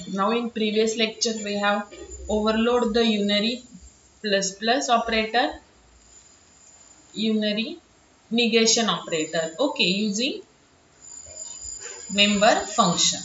Now in previous lecture we have overload the unary plus plus operator, unary negation operator, okay, using member function.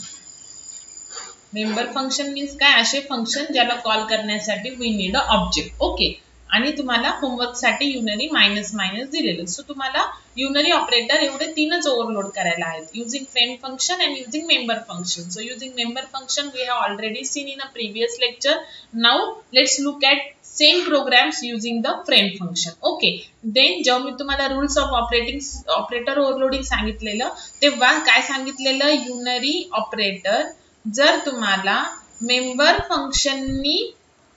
Member function means काय, असे function ज्याला call करण्यासाठी we need a object, okay. आणि तुम्हाला homework साठी unary minus minus दिलेलं. So तुम्हाला unary operator एवढे तीनच ओव्हरलोड करायला आहेत, using friend function and using member function. So using member function we have already seen in a previous lecture. Now let's look at same programs using the friend function, okay. Then जेव्हा मी तुम्हाला rules of operator overloading सांगितलेलं, तेव्हा काय सांगितलेलं, unary operator जर तुम्हाला member फंक्शननी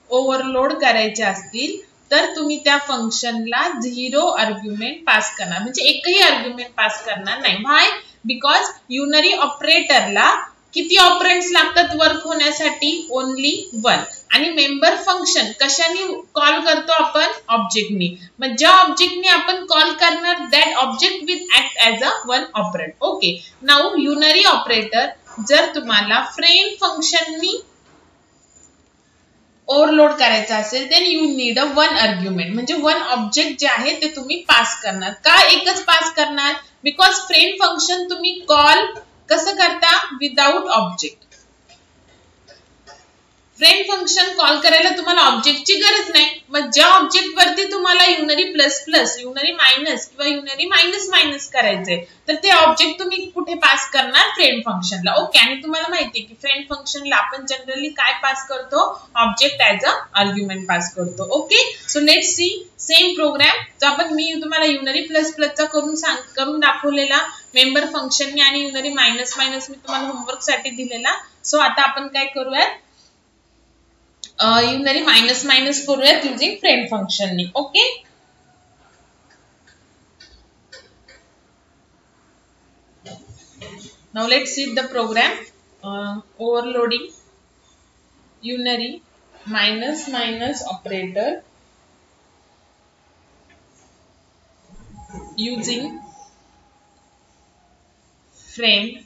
overload करायचे असतील तर तुम्ही त्या फंक्शनला 0 आर्ग्युमेंट पास करणार, म्हणजे एकही आर्ग्युमेंट पास करणार नाही. व्हाय? बिकॉज युनरी ऑपरेटरला किती ऑपरेंड्स लागतात वर्क होण्यासाठी? ओनली 1. आणि मेंबर फंक्शन कशाने कॉल करतो आपण? ऑब्जेक्टनी. मग ज्या ऑब्जेक्टनी आपण कॉल करणार that object will act as a 1 operand, okay. Now unary operator जर तुम्हाला फ्रेंड फंक्शननी ओव्हरलोड करायचं असेल then you need a 1 argument, म्हणजे 1 ऑब्जेक्ट जे आहे ते तुम्ही पास करणार. का एकच पास करणार? बिकॉज फ्रेंड फंक्शन तुम्ही कॉल कसं करता? Without object. Friend function call करायला तुम्हाला ऑब्जेक्टची गरज नाही. मग ज्या ऑब्जेक्ट वरती तुम्हाला unary plus plus, unary minus किंवा युनरी मायनस मायनस करायचंय तर ते ऑब्जेक्ट तुम्ही कुठे पास करणार? फ्रेंड फंक्शनला, ओके. आणि तुम्हाला माहिती आहे की फ्रेंड फंक्शनला आपण जनरली काय पास करतो? Object as a argument pass करतो, okay. So let's see same program जो आपण मी तुम्हाला युनरी प्लस प्लसचा करून दाखवलेला मेंबर फंक्शनने आणि युनरी मायनस मायनस मी तुम्हाला होमवर्क साठी दिलेला. सो आता आपण काय करूयात, युनरी मायनस मायनस करूयात युजिंग फ्रेंड फंक्शननी, okay. Now let's see the program. Overloading unary minus minus operator using friend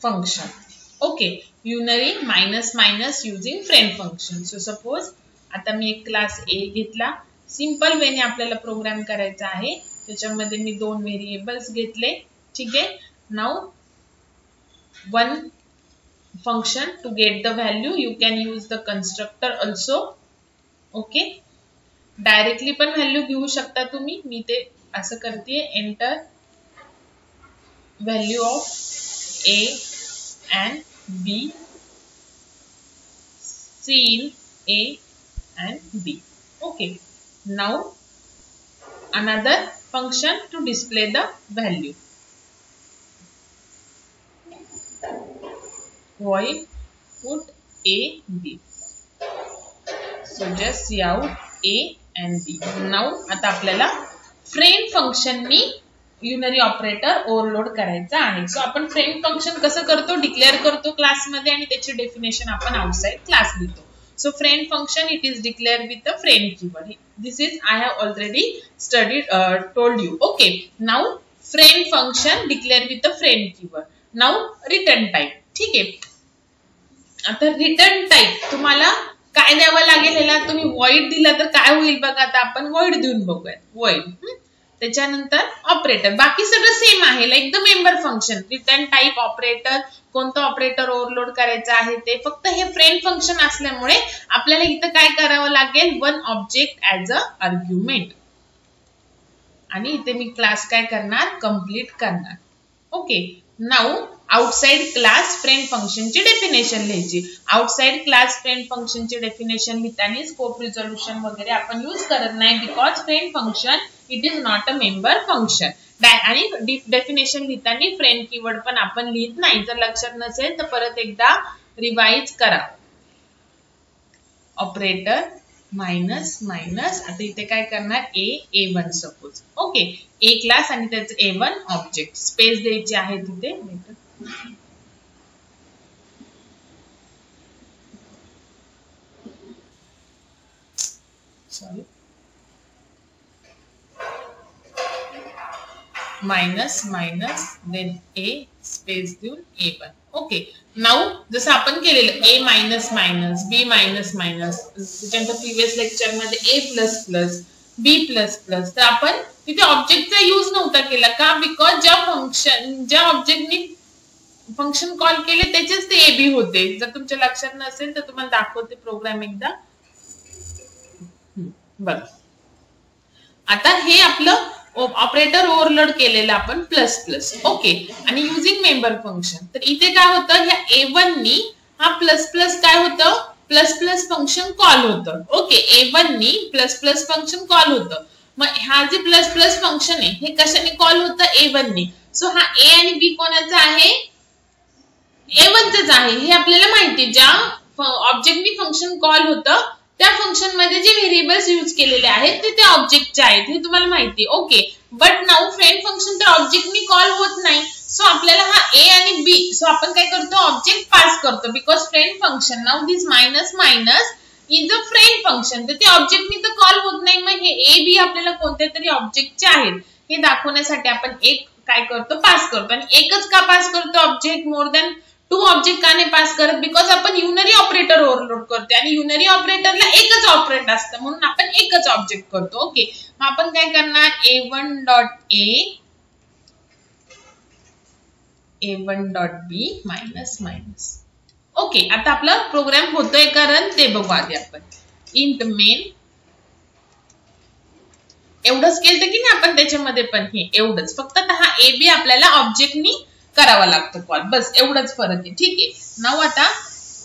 function, okay. Unary minus minus using friend function. So suppose आता मी एक क्लास A घेतला, simple वेने आपल्याला programme करायचा आहे. त्याच्यामध्ये मी 2 variables घेतले, ठीक आहे. Now 1 function to get the value you can use the constructor also, okay. Directly पण व्हॅल्यू घेऊ शकता तुम्ही. मी ते असं करते, enter value of A and B, C in A and B, okay. Now another function to display the value, void put A B. So just see out A and B. Now आता आपल्याला friend फंक्शननी unary operator overload करायचा आहे. So आपण friend function कसं करतो? Declare करतो क्लासमध्ये आणि त्याची डेफिनेशन आपण आउटसाइड क्लास देतो. So friend function it is declare with the friend keyword. This is I have already studied told you, okay. Now friend function declare with the friend keyword. Now return type, ठीक आहे. आता return type तुम्हाला काय द्यावं लागेल? ह्याला तुम्ही void दिला तर काय होईल बघा. आता आपण वॉइड देऊन बघूया. वॉइड, त्याच्यानंतर ऑपरेटर, बाकी सगळं सेम आहे like the member function. Return type, operator, कोणतं ऑपरेटर ओव्हरलोड करायचं आहे ते. फक्त हे फ्रेंड फंक्शन असल्यामुळे आपल्याला इथं काय करावं लागेल? 1 ऑब्जेक्ट ऍज अ आर्ग्युमेंट. आणि इथे मी क्लास काय करणार? कंप्लीट करणार, okay. Now outside class friend फंक्शनची डेफिनेशन लिहायची. आउटसाइड क्लास फ्रेंड फंक्शनची डेफिनेशन लिहिताना स्कोप रिझोल्यूशन वगैरे आपण यूज करत नाही, because friend function it is not a member function. आणि डेफिनेशन लिहिताना फ्रेंड कीवर्ड पण आपण लिहित नाही. जर लक्षात नसेल तर परत एकदा रिवाइज करा. ऑपरेटर मायनस मायनस, आता इथे काय करणार? A1 suppose, okay. A class आणि त्याचं A1 ऑब्जेक्ट. स्पेस द्यायची आहे तिथे. सॉरी, मायनस मायनस देन ए स्पेस देऊन A1. ओके, नाउ जसं आपण केलेलं A minus minus B minus minus, त्याच्यानंतर प्रिव्हियस लेक्चर मध्ये A plus plus B plus plus, तर आपण तिथे ऑब्जेक्टचा यूज नव्हता केला का? बिकॉज ज्या ऑब्जेक्टनी फंक्शन कॉल केले त्याचेच ते AB होते. जर तुमच्या लक्षात नसेल तर तुम्हाला दाखवते प्रोग्राम एकदा बघ. आता हे आपलं ऑपरेटर ओव्हरलोड केलेलं आपण प्लस प्लस. ओके, आणि युजिंग मेंबर फंक्शन, तर इथे काय होतं, ह्या A1 नी हा प्लस प्लस काय होतं, प्लस प्लस फंक्शन कॉल होतं. ओके, A1 नी प्लस प्लस फंक्शन कॉल होतं. मग हा जे प्लस प्लस फंक्शन आहे हे कशाने कॉल होतं, A1 नी. सो हा A आणि B कोणाचा आहे, A1चाच आहे. हे आपल्याला माहिती, ज्या ऑब्जेक्टनी फंक्शन कॉल होतं त्या फंक्शन मध्ये जे व्हेरिएबल्स यूज केलेले आहेत ते त्या ऑब्जेक्टचे आहेत, हे तुम्हाला माहिती. Okay, but now friend function तर ऑब्जेक्टनी कॉल होत नाही. सो आपल्याला हा A आणि B, सो आपण काय करतो, ऑब्जेक्ट पास करतो. Because friend function, now this minus minus is a friend function, तर ते ऑब्जेक्टनी तर कॉल होत नाही. मग हे A B आपल्याला कोणत्या तरी ऑब्जेक्टचे आहेत हे दाखवण्यासाठी आपण एक काय करतो, पास करतो. आणि एकच का पास करतो ऑब्जेक्ट, मोर दॅन 2 ऑब्जेक्ट का नाही पास करत, बिकॉज आपण युनरी ऑपरेटर ओव्हरलोड करतो आणि युनरी ऑपरेटरला एकच ऑपरेट असतं म्हणून आपण एकच ऑब्जेक्ट करतो. ओके, मग आपण काय करणार, A1.B मायनस मायनस. ओके, आता आपला प्रोग्राम होतोय का रन ते बघू आधी आपण. इंट मेन एवढंच केलं की नाही आपण त्याच्यामध्ये, पण हे एवढंच, फक्त हा AB आपल्याला ऑब्जेक्टनी करावा लागतो कॉल, बस एवढंच फरक आहे. ठीक आहे, नाव आता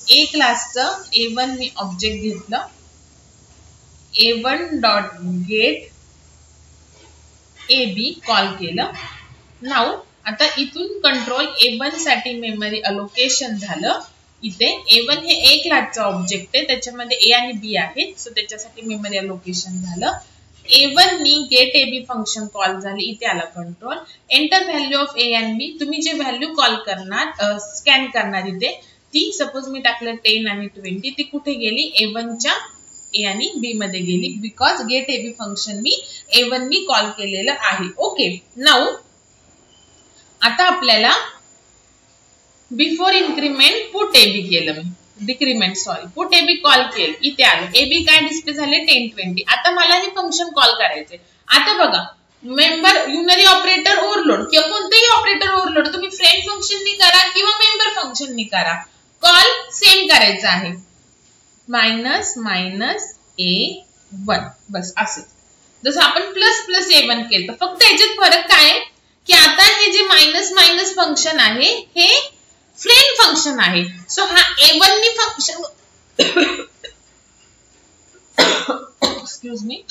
A क्लासचं A1 मी ऑब्जेक्ट घेतलं, A1.get AB कॉल केलं. नाव आता इथून कंट्रोल A1 साठी मेमरी अलोकेशन झालं. इथे A1 हे A क्लासचं ऑब्जेक्ट आहे, त्याच्यामध्ये A आणि B आहेत, सो त्याच्यासाठी मेमरी अलोकेशन झालं. A1 नी गेट AB फंक्शन कॉल झाले, इथे आला control. Enter value of A आणि B, तुम्ही जे व्हॅल्यू कॉल करणार स्कॅन करणार इथे, ती सपोज मी टाकलं 10 आणि 20, ती कुठे गेली, A1च्या A आणि B मध्ये गेली, बिकॉज गेट AB फंक्शन मी A1 नी कॉल केलेलं आहे. ओके, नाउ आता आपल्याला बिफोर इन्क्रीमेंट पुट AB केलं, मी decrement sorry put AB call केलं, इथे आलं AB काय डिस्प्ले झाले 10 20. आता मला हे फंक्शन कॉल करायचे. आता बघा, मेंबर युनरी ऑपरेटर ओव्हरलोड किंवा कोणतेही ऑपरेटर ओव्हरलोड तुम्ही फ्रेंड फंक्शननी करा किंवा मेंबर फंक्शननी करा, कॉल सेम करायचा आहे, मायनस मायनस A1, बस असं. जसं आपण प्लस प्लस A1 केलं, फक्त याच्यात फरक काय आहे की आता हे जे मायनस मायनस फंक्शन आहे हे फ्रेंड फंक्शन आहे. सो हा A1 नी फंक्शन एक्सक्यूज मी.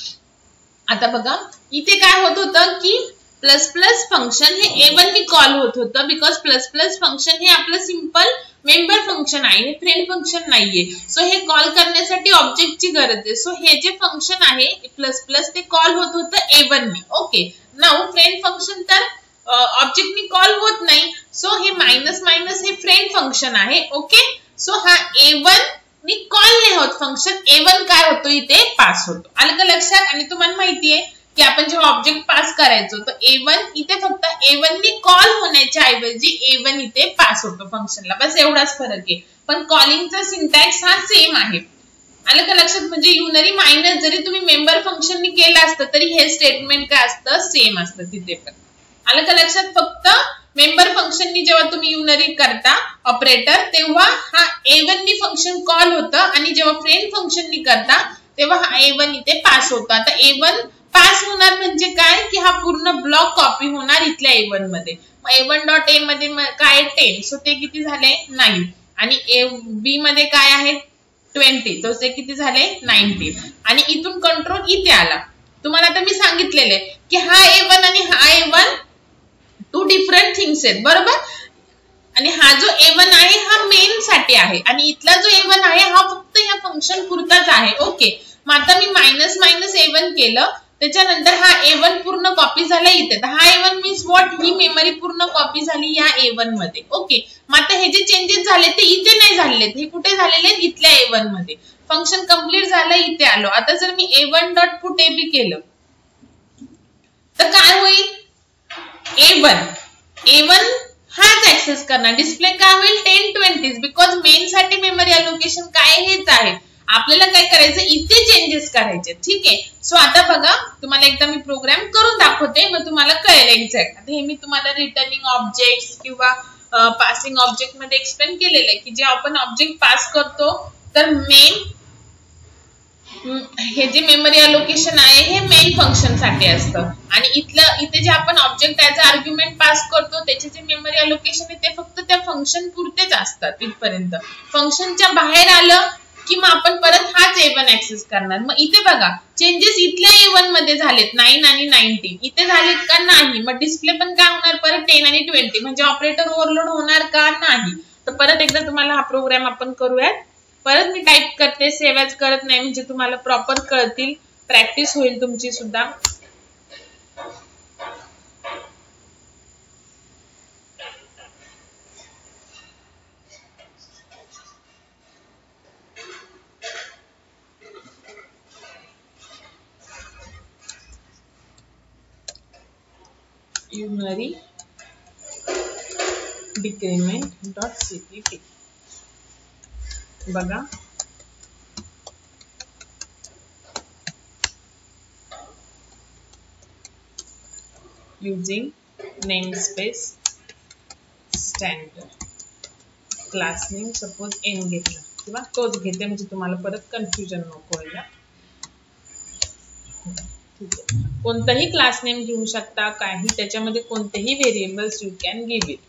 आता बघा इथे काय होत होतं की प्लस प्लस फंक्शन हे A1 नी कॉल होत होतं, बिकॉज प्लस प्लस फंक्शन हे आपलं सिंपल मेंबर फंक्शन आहे, हे फ्रेंड फंक्शन नाहीये. सो हे कॉल करण्यासाठी ऑब्जेक्टची गरज आहे. सो हे जे फंक्शन आहे प्लस प्लस ते कॉल होत होतं A1 नी. ओके, नाउ फ्रेंड फंक्शन तर ऑब्जेक्टनी कॉल होत नाही, सो हे मायनस मायनस हे फ्रेंड फंक्शन आहे. ओके, सो हा A1 नी कॉल नाही होत फंक्शन, A1 काय होतो इथे पास होतो. आलं का लक्षात? आणि तुम्हाला माहिती आहे की आपण जेव्हा ऑब्जेक्ट पास करायचो तर A1 इथे फक्त A1 नी कॉल होण्याच्या ऐवजी A1 इथे पास होतो फंक्शनला, बस एवढाच फरक आहे. पण कॉलिंगचा सिंटॅक्स हा सेम आहे. आलं का लक्षात? म्हणजे युनरी मायनस जरी तुम्ही मेंबर फंक्शननी केलं असतं तरी हे स्टेटमेंट काय असतं, सेम असतं तिथे पण. आलं का लक्षात? फक्त मेंबर फंक्शननी जेव्हा तुम्ही युनरी करता ऑपरेटर तेव्हा हा A1 नी फंक्शन कॉल होतं आणि जेव्हा फ्रेंड फंक्शननी करता तेव्हा हा A1 इथे पास होतो. आता A1 पास होणार म्हणजे काय की हा पूर्ण ब्लॉक कॉपी होणार इथल्या A1 मध्ये. A1.A मध्ये काय 10, सो ते किती झाले 9, आणि B मध्ये काय आहे 20, तर ते किती झाले 19. आणि इथून कंट्रोल इथे आला. तुम्हाला आता मी सांगितलेले की हा A1 आणि हा A1 टू डिफरंट थिंग्स आहेत, बरोबर. आणि हा जो A1 आहे हा मेन साठी आहे आणि इथला जो A1 आहे हा फक्त या फंक्शन पुरताच आहे. ओके, मग आता मी मायनस मायनस A1 केलं, त्याच्यानंतर हा A1 पूर्ण कॉपी झाला इथे, तर हा A1 means what, he memory पूर्ण कॉपी झाली या A1 मध्ये. ओके, मग आता हे जे चेंजेस झाले ते इथे नाही झालेत, हे कुठे झालेले आहेत, इथल्या A1 मध्ये. फंक्शन कंप्लीट झालं, इथे आलो. आता जर मी A1.put AB केलं तर काय होईल, A1 हाच ऍक्सेस करणार. डिस्प्ले काय होईल 1020 बिकॉज मेन साठी मेमरी अलोकेशन काय हेच आहे. आपल्याला काय करायचं इथे चेंजेस करायचे. ठीक आहे. सो आता बघा तुम्हाला एकदा मी प्रोग्राम करून दाखवते मग तुम्हाला कळेल एक्झॅक्ट. आता हे मी तुम्हाला रिटर्निंग ऑब्जेक्ट किंवा पासिंग ऑब्जेक्ट मध्ये एक्सप्लेन केलेलं आहे की जे आपण ऑब्जेक्ट पास करतो तर मेन हे जे मेमरी अलोकेशन आहे हे मेन फंक्शन साठी असतं आणि इथे जे आपण ऑब्जेक्ट ऍज आर्ग्युमेंट पास करतो त्याचे जे मेमरी अलोकेशन आहे ते फक्त त्या फंक्शन पुरतेच असतात इथपर्यंत. फंक्शनच्या बाहेर आलं की मग आपण परत हाच A1 ऍक्सेस करणार. मग इथे बघा चेंजेस इथल्या A1 मध्ये झालेत 9 आणि 19 इथे झालेत का नाही. मग डिस्प्ले पण काय होणार परत 10 आणि 20 म्हणजे ऑपरेटर ओव्हरलोड होणार का नाही. तर परत एकदा तुम्हाला हा प्रोग्राम आपण करूयात. परत मी टाइप करते सेव्ह ॲज करत नाही म्हणजे तुम्हाला प्रॉपर कळतील प्रॅक्टिस होईल तुमची सुद्धा. unary decrement.cpp बघा using namespace standard class name suppose n घेतला किंवा तोच घेते म्हणजे तुम्हाला परत कन्फ्युजन नको व्हायला. कोणताही क्लास नेम घेऊ शकता काही त्याच्यामध्ये कोणतेही variables you can give it.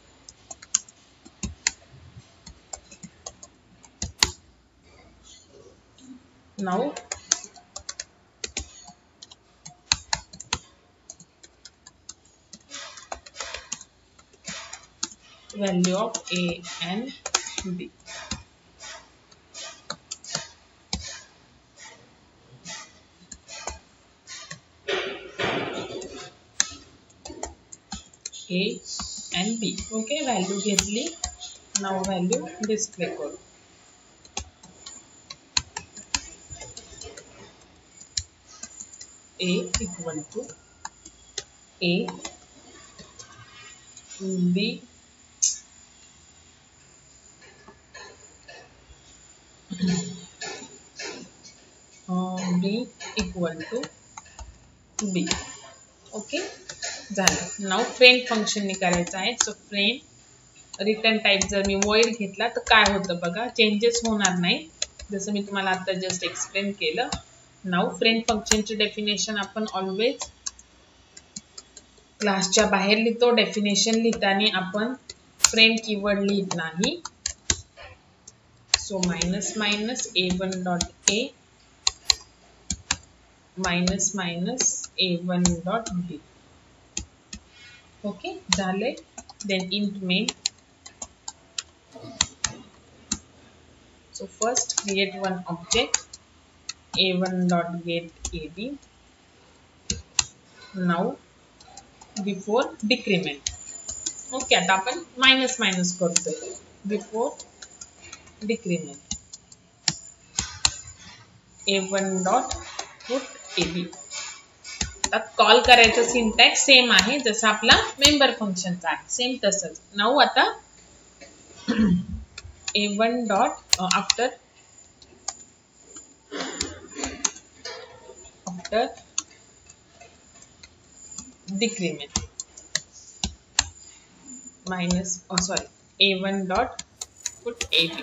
Now value of A and B. A and B. Okay, value घेतली. Now value display करू. A equal to A, B B equal to B. Okay झालं. Now friend function ने करायचं आहे. So friend return type जर मी void घेतला तर काय होतं बघा चेंजेस होणार नाही जसं मी तुम्हाला आता जस्ट एक्सप्लेन केलं. नाउ फ्रेंड फंक्शनची डेफिनेशन आपण ऑलवेज क्लासच्या बाहेर लिहितो. डेफिनेशन लिहिताना आपण फ्रेंड कीवर्ड लिहित नाही. So minus minus A1 dot A minus minus A1 dot B. Okay झाले. Then int main. So first create one object A1.getAB. Now before decrement. Okay, आता आपण मायनस मायनस करतोय. Before decrement A1.putAB. आता call करायचं syntax same आहे जसं आपला member फंक्शनचा आहे सेम तसंच. नाउ आता A1 dot after decrement minus A1 dot put AB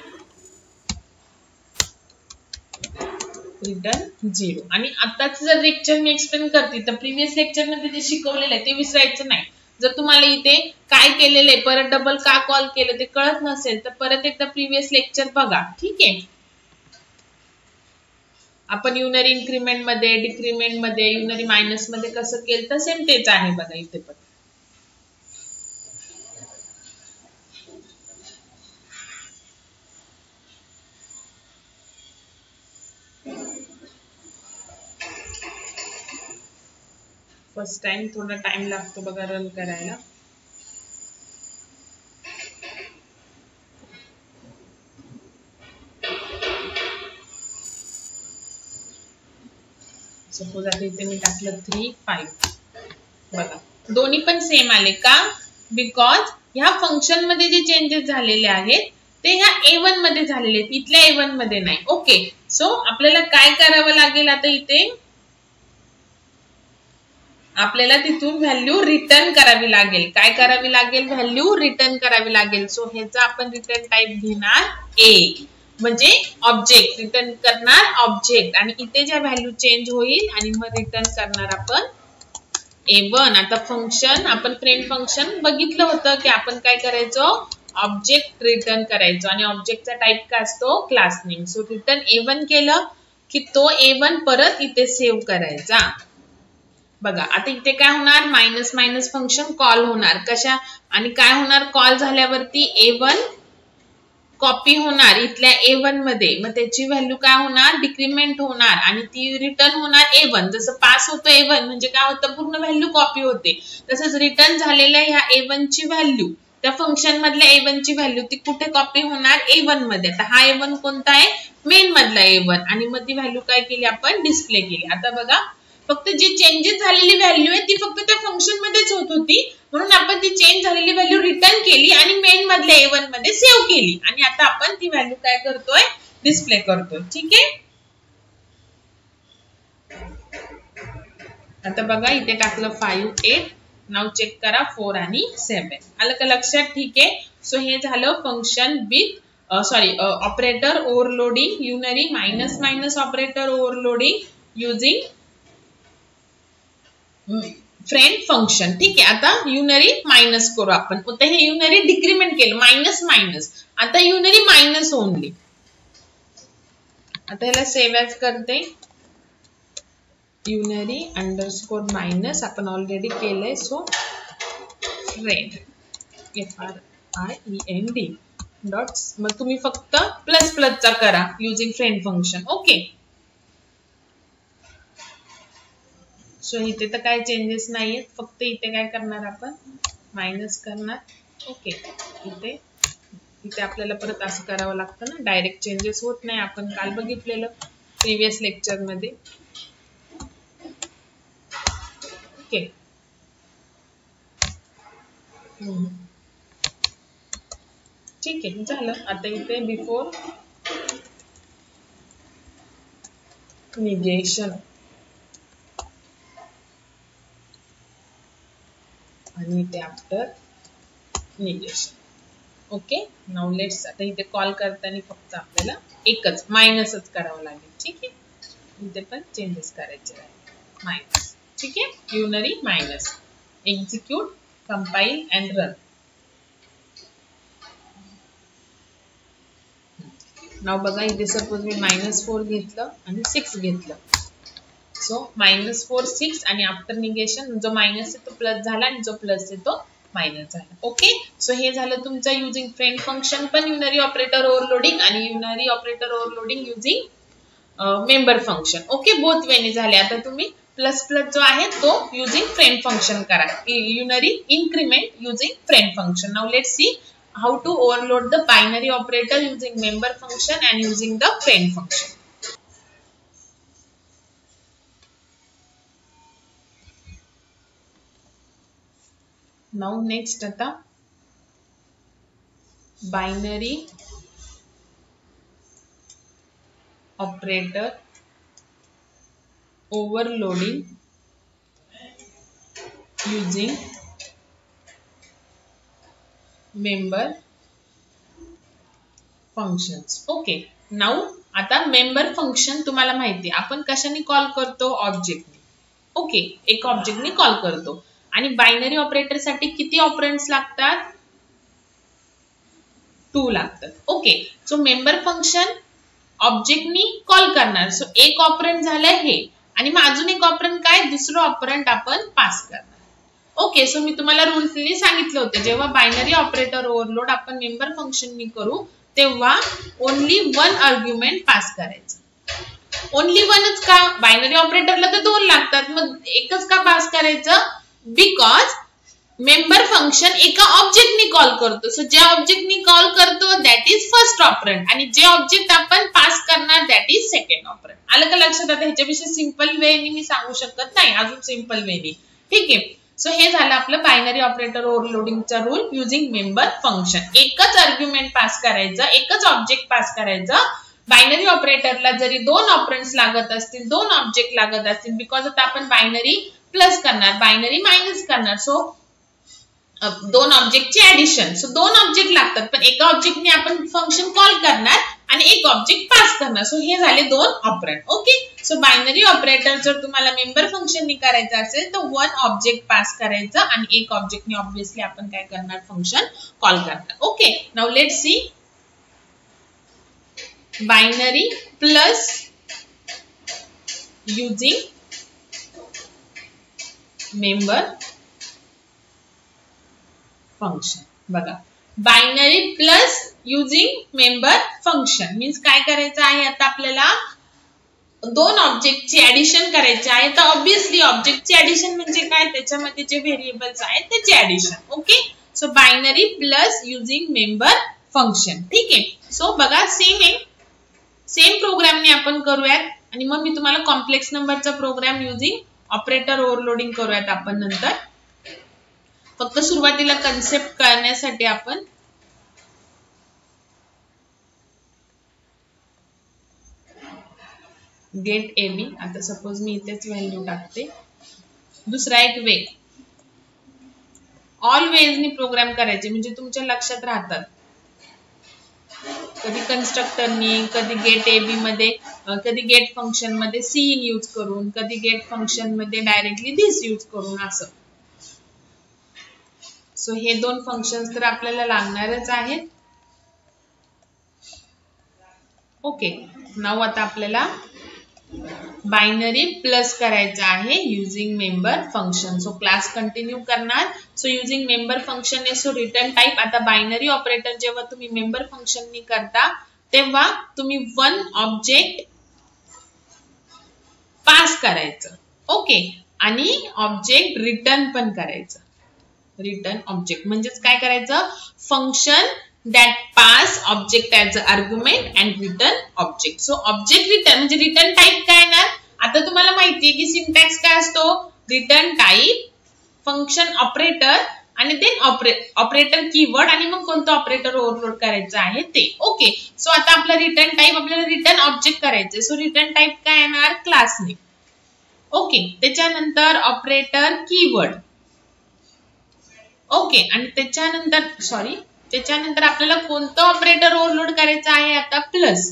return 0. आणि आताच जर लेक्चर मी एक्सप्लेन करते तर प्रीवियस लेक्चर मध्ये जे शिकवलेलं आहे ते विसरायचं नाही. जर तुम्हाला इथे काय केलेलं आहे परत डबल का कॉल केलं ते कळत नसेल तर परत एकदा प्रीवियस लेक्चर बघा. ठीक आहे. आपण युनरी इन्क्रीमेंट मध्ये डिक्रीमेंट मध्ये युनरी मायनस मध्ये कसं केलं तर सेम तेच आहे बघा इथे पण. फर्स्ट टाइम थोड़ा टाइम लागतो बघा रन करायला. सपोज आता इथे मी टाकलं 3 5 बघा दोन्ही पण सेम आले का? बिकॉज ह्या फंक्शन मध्ये जे चेंजेस झालेले आहेत ते ह्या A1 मध्ये झालेले आहेत, इथल्या A1 मध्ये नाही. ओके, सो आपल्याला काय करावं लागेल आता इथे? आपल्याला तिथून व्हॅल्यू रिटर्न करावी लागेल. काय करावी लागेल? व्हॅल्यू रिटर्न करावी लागेल. सो ह्याचा आपण रिटर्न टाइप घेणार A, म्हणजे ऑब्जेक्ट रिटर्न करणार ऑब्जेक्ट, आणि इथे ज्या व्हॅल्यू चेंज होईल आणि मग रिटर्न करणार आपण A1. आता फंक्शन आपण फ्रेंड फंक्शन बघितलं होतं की आपण काय करायचो? ऑब्जेक्ट रिटर्न करायचो, आणि ऑब्जेक्टचा टाइप काय असतो? Class name. So return A1 केलं की तो A1 परत इथे सेव्ह करायचा. बघा आता इथे काय होणार? मायनस मायनस फंक्शन कॉल होणार. कशा आणि काय होणार? कॉल झाल्यावरती A1 कॉपी होणार इथल्या A1 मध्ये, मग त्याची व्हॅल्यू काय होणार? डिक्रीमेंट होणार आणि ती रिटर्न होणार A1. जसं पास होतं A1 म्हणजे काय होतं? पूर्ण व्हॅल्यू कॉपी होते. तसंच रिटर्न झालेल्या ह्या A1 ची व्हॅल्यू, त्या फंक्शन मधल्या A1 ची व्हॅल्यू ती कुठे कॉपी होणार? A1 मध्ये. आता हा A1 कोणता आहे? मेन मधला A1, आणि मग ती व्हॅल्यू काय केली आपण? डिस्प्ले केली. आता बघा फक्त जी चेंजेस झालेली व्हॅल्यू आहे ती फक्त त्या फंक्शन मध्येच होत होती, म्हणून आपण ती चेंज झालेली व्हॅल्यू रिटर्न केली आणि मेन मधल्या A1 मध्ये सेव्ह केली, आणि आता आपण ती व्हॅल्यू काय करतोय? डिस्प्ले करतोय. ठीक आहे. आता बघा इथे टाकलं 5 8. नाव चेक करा 4 आणि 7. आलं का लक्षात? ठीक आहे. सो हे झालं function with operator overloading, unary minus minus operator overloading using friend function. ठीक आहे. आता युनरी मायनस करू आपण. आता हे युनरी डिक्रीमेंट केलं, मायनस मायनस, आता युनरी मायनस ओनली. आता याला सेव्ह ॲज करते. युनरी अंडरस्कोर मायनस आपण ऑलरेडी केलंय. सो फ्रेंड FRIEND डॉट्स, मग तुम्ही फक्त प्लस प्लसचा करा using friend function. Okay. So इथे तर काय चेंजेस नाहीयेत, फक्त इथे काय करणार आपण? मायनस करणार. ओके. इथे आपल्याला परत असं करावं लागतं ना, डायरेक्ट चेंजेस होत नाही. आपण काल बघितलेलं प्रिव्हियस लेक्चर मध्ये. ओके. ठीक आहे, झालं. आता इथे बिफोर निगेशन आणि इथे after negation. Okay. Now let's, आता इथे कॉल करताना फक्त आपल्याला एकच मायनसच करावं लागेल. ठीक आहे. इथे पण चेंजेस करायचे आहे, मायनस. ठीक आहे. Unary minus. Execute, compile and run. नाव बघा इथे सपोज मी -4 घेतलं आणि 6 घेतलं. सो -4 6 आणि आफ्टर निगेशन जो मायनस आहे तो प्लस झाला आणि जो प्लस आहे तो मायनस झाला. ओके. सो हे झालं तुमचं युजिंग फ्रेंड फंक्शन, पण युनरी ऑपरेटर ओव्हरलोडिंग आणि unary operator overloading using member function. Okay. Both वेने झाले. आता तुम्ही प्लस प्लस जो आहे तो युजिंग फ्रेंड फंक्शन करा. Unary increment using friend function. Now let's see how to overload the binary operator using member function and using the friend function. Now next आता binary operator overloading using member functions. Okay. Now आता member function तुम्हाला माहिती आहे आपण कशाने call करतो? ऑब्जेक्टने. Okay. एक ऑब्जेक्टने call करतो. आणि बायनरी ऑपरेटर साठी किती ऑपरेंड्स लागतात? 2 लागतात. ओके. सो मेंबर फंक्शन ऑब्जेक्टनी कॉल करणार. सो एक ऑपरेंड झालं हे, आणि मग अजून एक ऑपरेंड काय? दुसरं ऑपरेंड आपण पास करणार. ओके. सो मी तुम्हाला रूल्सने सांगितलं होतं, जेव्हा बायनरी ऑपरेटर ओव्हरलोड आपण मेंबर फंक्शननी करू तेव्हा ओनली 1 आर्ग्युमेंट पास करायचं. ओनली 1च का? बायनरी ऑपरेटरला तर 2 लागतात, मग एकच का पास करायचं? बिकॉज मेंबर फंक्शन एका ऑब्जेक्टनी कॉल करतो. सो ज्या ऑब्जेक्टनी कॉल करतो दॅट इज फर्स्ट ऑपरेंड, आणि जे ऑब्जेक्ट आपण पास करणार दॅट इज सेकंड ऑपरेंड. आलं का लक्षात? आता ह्याच्यापेक्षा सिंपल वेनी मी सांगू शकत नाही, अजून सिंपल वेनी. ठीक आहे. सो हे झालं आपलं बायनरी ऑपरेटर ओव्हरलोडिंगचा रूल युजिंग मेंबर फंक्शन. एकच आर्ग्युमेंट पास करायचं, एकच ऑब्जेक्ट पास करायचं. बायनरी ऑपरेटरला जरी दोन ऑपरंड्स लागत असतील, दोन ऑब्जेक्ट लागत असतील, बिकॉज आता आपण बायनरी प्लस करणार, बायनरी मायनस करणार, सो दोन ऑब्जेक्टची ऍडिशन. सो दोन ऑब्जेक्ट लागतात, पण एका ऑब्जेक्टने आपण फंक्शन कॉल करणार आणि एक ऑब्जेक्ट पास करणार. सो हे झाले दोन operand. Okay, so binary operator जर तुम्हाला मेंबर फंक्शननी करायचं असेल तर वन ऑब्जेक्ट पास करायचं आणि एक ऑब्जेक्टने ऑब्विसली आपण काय करणार, फंक्शन कॉल करणार. Okay, now let's see binary plus using member function. बघा, binary plus using member function means काय करायचं आहे, आता आपल्याला दोन ऑब्जेक्टची ऍडिशन करायची आहे. तर ऑब्विसली ऑब्जेक्टची ऍडिशन म्हणजे काय, त्याच्यामध्ये जे व्हेरिएबल्स आहेत त्याची addition. Okay, so binary plus using member function. ठीक आहे, सो बघा सेम प्रोग्रामने आपण करूयात आणि मग मी तुम्हाला कॉम्प्लेक्स नंबरचा प्रोग्राम युजिंग ऑपरेटर ओव्हरलोडिंग करूयात आपण नंतर. फक्त सुरुवातीला कन्सेप्ट कळण्यासाठी आपण गेट AB, आता सपोज मी इथेच व्हॅल्यू टाकते. दुसरा एक वे, ऑल वेजनी प्रोग्राम करायचे म्हणजे तुमच्या लक्षात राहतात. कधी कन्स्ट्रक्टरनी, कधी गेट AB मध्ये, कधी गेट फंक्शन मध्ये सीन यूज करून, कधी गेट फंक्शन मध्ये डायरेक्टली धिस यूज करून असं. सो हे दोन फंक्शन्स तर आपल्याला लागणारच आहेत. ओके, नाउ आता आपल्याला बायनरी प्लस करायचं आहे using member function. So class continue करणार. सो युजिंग मेंबर फंक्शन आहे, सो रिटर्न टाइप. आता बायनरी ऑपरेटर जेव्हा तुम्ही मेंबर फंक्शननी करता तेव्हा तुम्ही वन ऑब्जेक्ट पास करायचं. ओके, आणि ऑब्जेक्ट रिटर्न पण करायचं. रिटर्न ऑब्जेक्ट म्हणजेच काय करायचं, function that pass object as an argument and return object. So object return म्हणजे रिटर्न टाइप काय येणार, आता तुम्हाला माहिती आहे की सिंटॅक्स काय असतो, रिटर्न टाइप, फंक्शन ऑपरेटर आणि देन ऑपरेटर कीवर्ड आणि मग कोणतं ऑपरेटर ओव्हरलोड करायचं आहे ते. ओके, सो आता आपला रिटर्न टाइप आपल्याला रिटर्न ऑब्जेक्ट करायचे. सो रिटर्न टाइप काय येणार, क्लास नेम. ओके, त्याच्यानंतर ऑपरेटर कीवर्ड. ओके, आणि त्याच्यानंतर आपल्याला कोणतं ऑपरेटर ओव्हरलोड करायचं आहे, आता प्लस.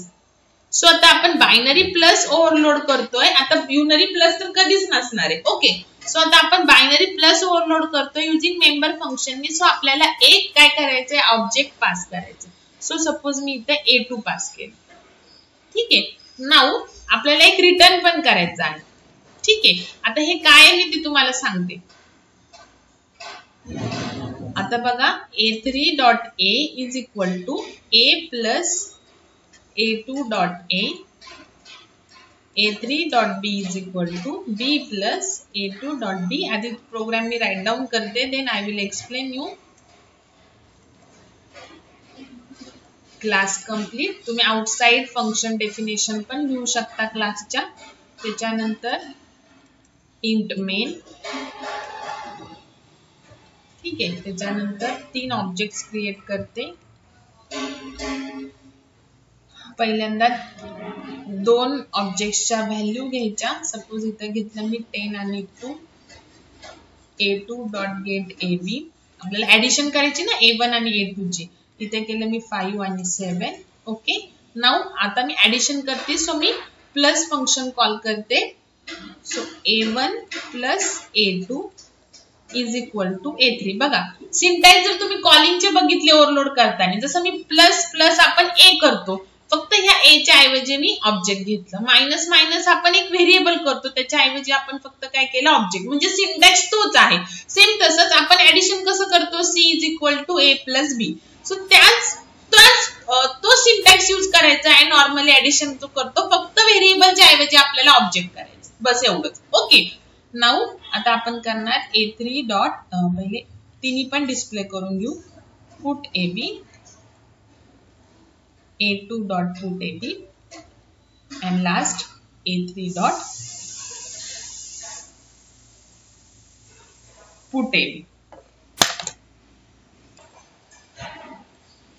सो आता आपण बायनरी प्लस ओव्हरलोड करतोय, आता युनरी प्लस तर कधीच नसणार आहे. ओके, सो आता आपण बायनरी प्लस ओव्हरलोड करतोय युजिंग मेंबर फंक्शननी. सो आपल्याला एक काय करायचंय, ऑब्जेक्ट पास करायचं. सो सपोज मी इथे A2 पास केलं. ठीक आहे, नाउ आपल्याला एक रिटर्न पण करायचं आहे. ठीक आहे, आता हे काय आहे ते तुम्हाला सांगते. आता बघा, A3.A is equal to A plus A2.A, A3.B is equal to B plus A2.B. आधी प्रोग्राम मी राइट डाउन करते, then I will explain you. Class complete. तुम्ही आउटसाइड फंक्शन डेफिनेशन पण लिहू शकता क्लासच्या. त्याच्यानंतर इंट मेन. ठीक आहे, त्याच्यानंतर 3 ऑब्जेक्ट्स क्रिएट करते. पहिल्यांदा 2 ऑब्जेक्ट्सच्या व्हॅल्यू घ्यायच्या. सपोज इथे घेतलं मी 10 आणि 2. A2.getAB आपल्याला ऍडिशन करायची ना A1 आणि A2 ची. इथे केलं मी 5 आणि 7. ओके, नाउ आता मी ऍडिशन करते. सो मी प्लस फंक्शन कॉल करते. So A1 plus A2 is equal to A3. बघा, सिंटॅक्स जर तुम्ही कॉलिंगचे बघितले ओव्हरलोड करताना, जसं मी प्लस प्लस आपण A करतो, फक्त ह्या A च्या ऐवजी मी ऑब्जेक्ट घेतलं. मायनस मायनस आपण एक व्हेरिएबल करतो, त्याच्या ऐवजी आपण फक्त काय केलं, ऑब्जेक्ट. म्हणजे सिंटॅक्स तोच आहे. सेम तसंच आपण ऍडिशन कसं करतो, C is equal to A plus B. So तो सिंटॅक्स यूज करायचा आहे. नॉर्मली ऍडिशन तो करतो, फक्त व्हेरिएबलच्या ऐवजी आपल्याला ऑब्जेक्ट करायचं, बस एवढंच. ओके, नाउ आता आपण करणार A3 डॉट, पहिले तिन्ही पण डिस्प्ले करून घेऊ. Put AB, A2 dot put AB and last A3 dot put ab.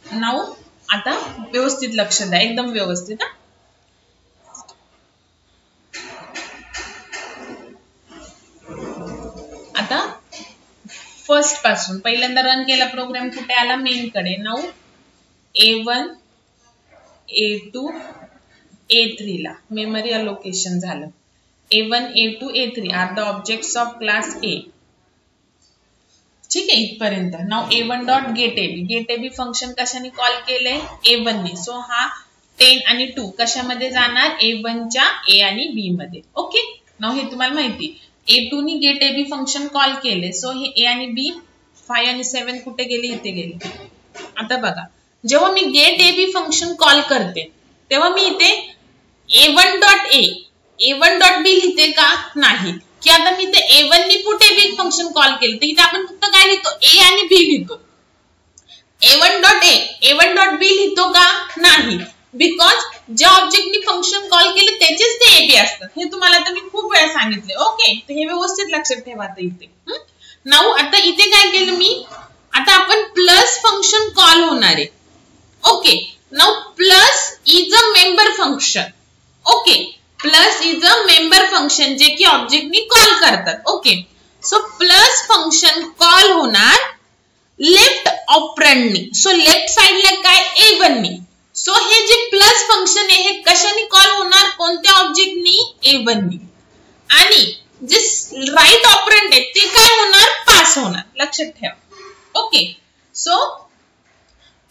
Now आता व्यवस्थित लक्ष द्या, एकदम व्यवस्थित. आता फर्स्ट पासून पहिल्यांदा रन केला प्रोग्राम कुठे आला, मेन कडे. नाउ A1 A2 A3 ला मेमरी अलोकेशन झालं. A1 A2 A3 are the objects of class A. ठीक आहे इथपर्यंत. Now A1 dot get AB, get AB function कशाने कॉल केले, A1 ने. सो हा 10 आणि 2 कशामध्ये जाणार, A1 च्या A आणि B मध्ये. ओके, नाउ हे तुम्हाला माहिती. A2 नी गेट एबी फंक्शन कॉल केले. सो हे A आणि B 5 आणि 7 कुठे गेले, इथे गेले. आता बघा, जेव्हा मी गेट एबी फंक्शन कॉल करते तेव्हा मी इथे A1 dot A A1 dot B लिहिते का, नाही. की आता मी ते A1 नी पुट एबी फंक्शन कॉल केले तर इथे आपण फक्त काय लिहितो, A आणि B लिहितो. A1 dot A A1 dot B लिहितो का, नाही. बिकॉज ज्या ऑब्जेक्टनी फंक्शन कॉल केले त्याचेच ते AB असतात. हे तुम्हाला आता मी खूप वेळा सांगितले. ओके, तर हे व्यवस्थित लक्षात ठेवा इथे. नाउ आता इथे काय केलं मी, आता आपण प्लस फंक्शन कॉल होणार आहे. Okay, now plus is a member function. Okay, plus is a member function जे की ऑब्जेक्टनी कॉल करतात. Okay, so plus function call होणार लेफ्ट ऑपरंडनी. सो लेफ्ट साइडला काय, A1 नी. सो हे जे प्लस फंक्शन आहे हे कशाने कॉल होणार, कोणत्या ऑब्जेक्टनी, A1 नी. आणि जे राइट ऑपरंड आहे ते काय होणार, पास होणार. लक्षात ठेवा. ओके, सो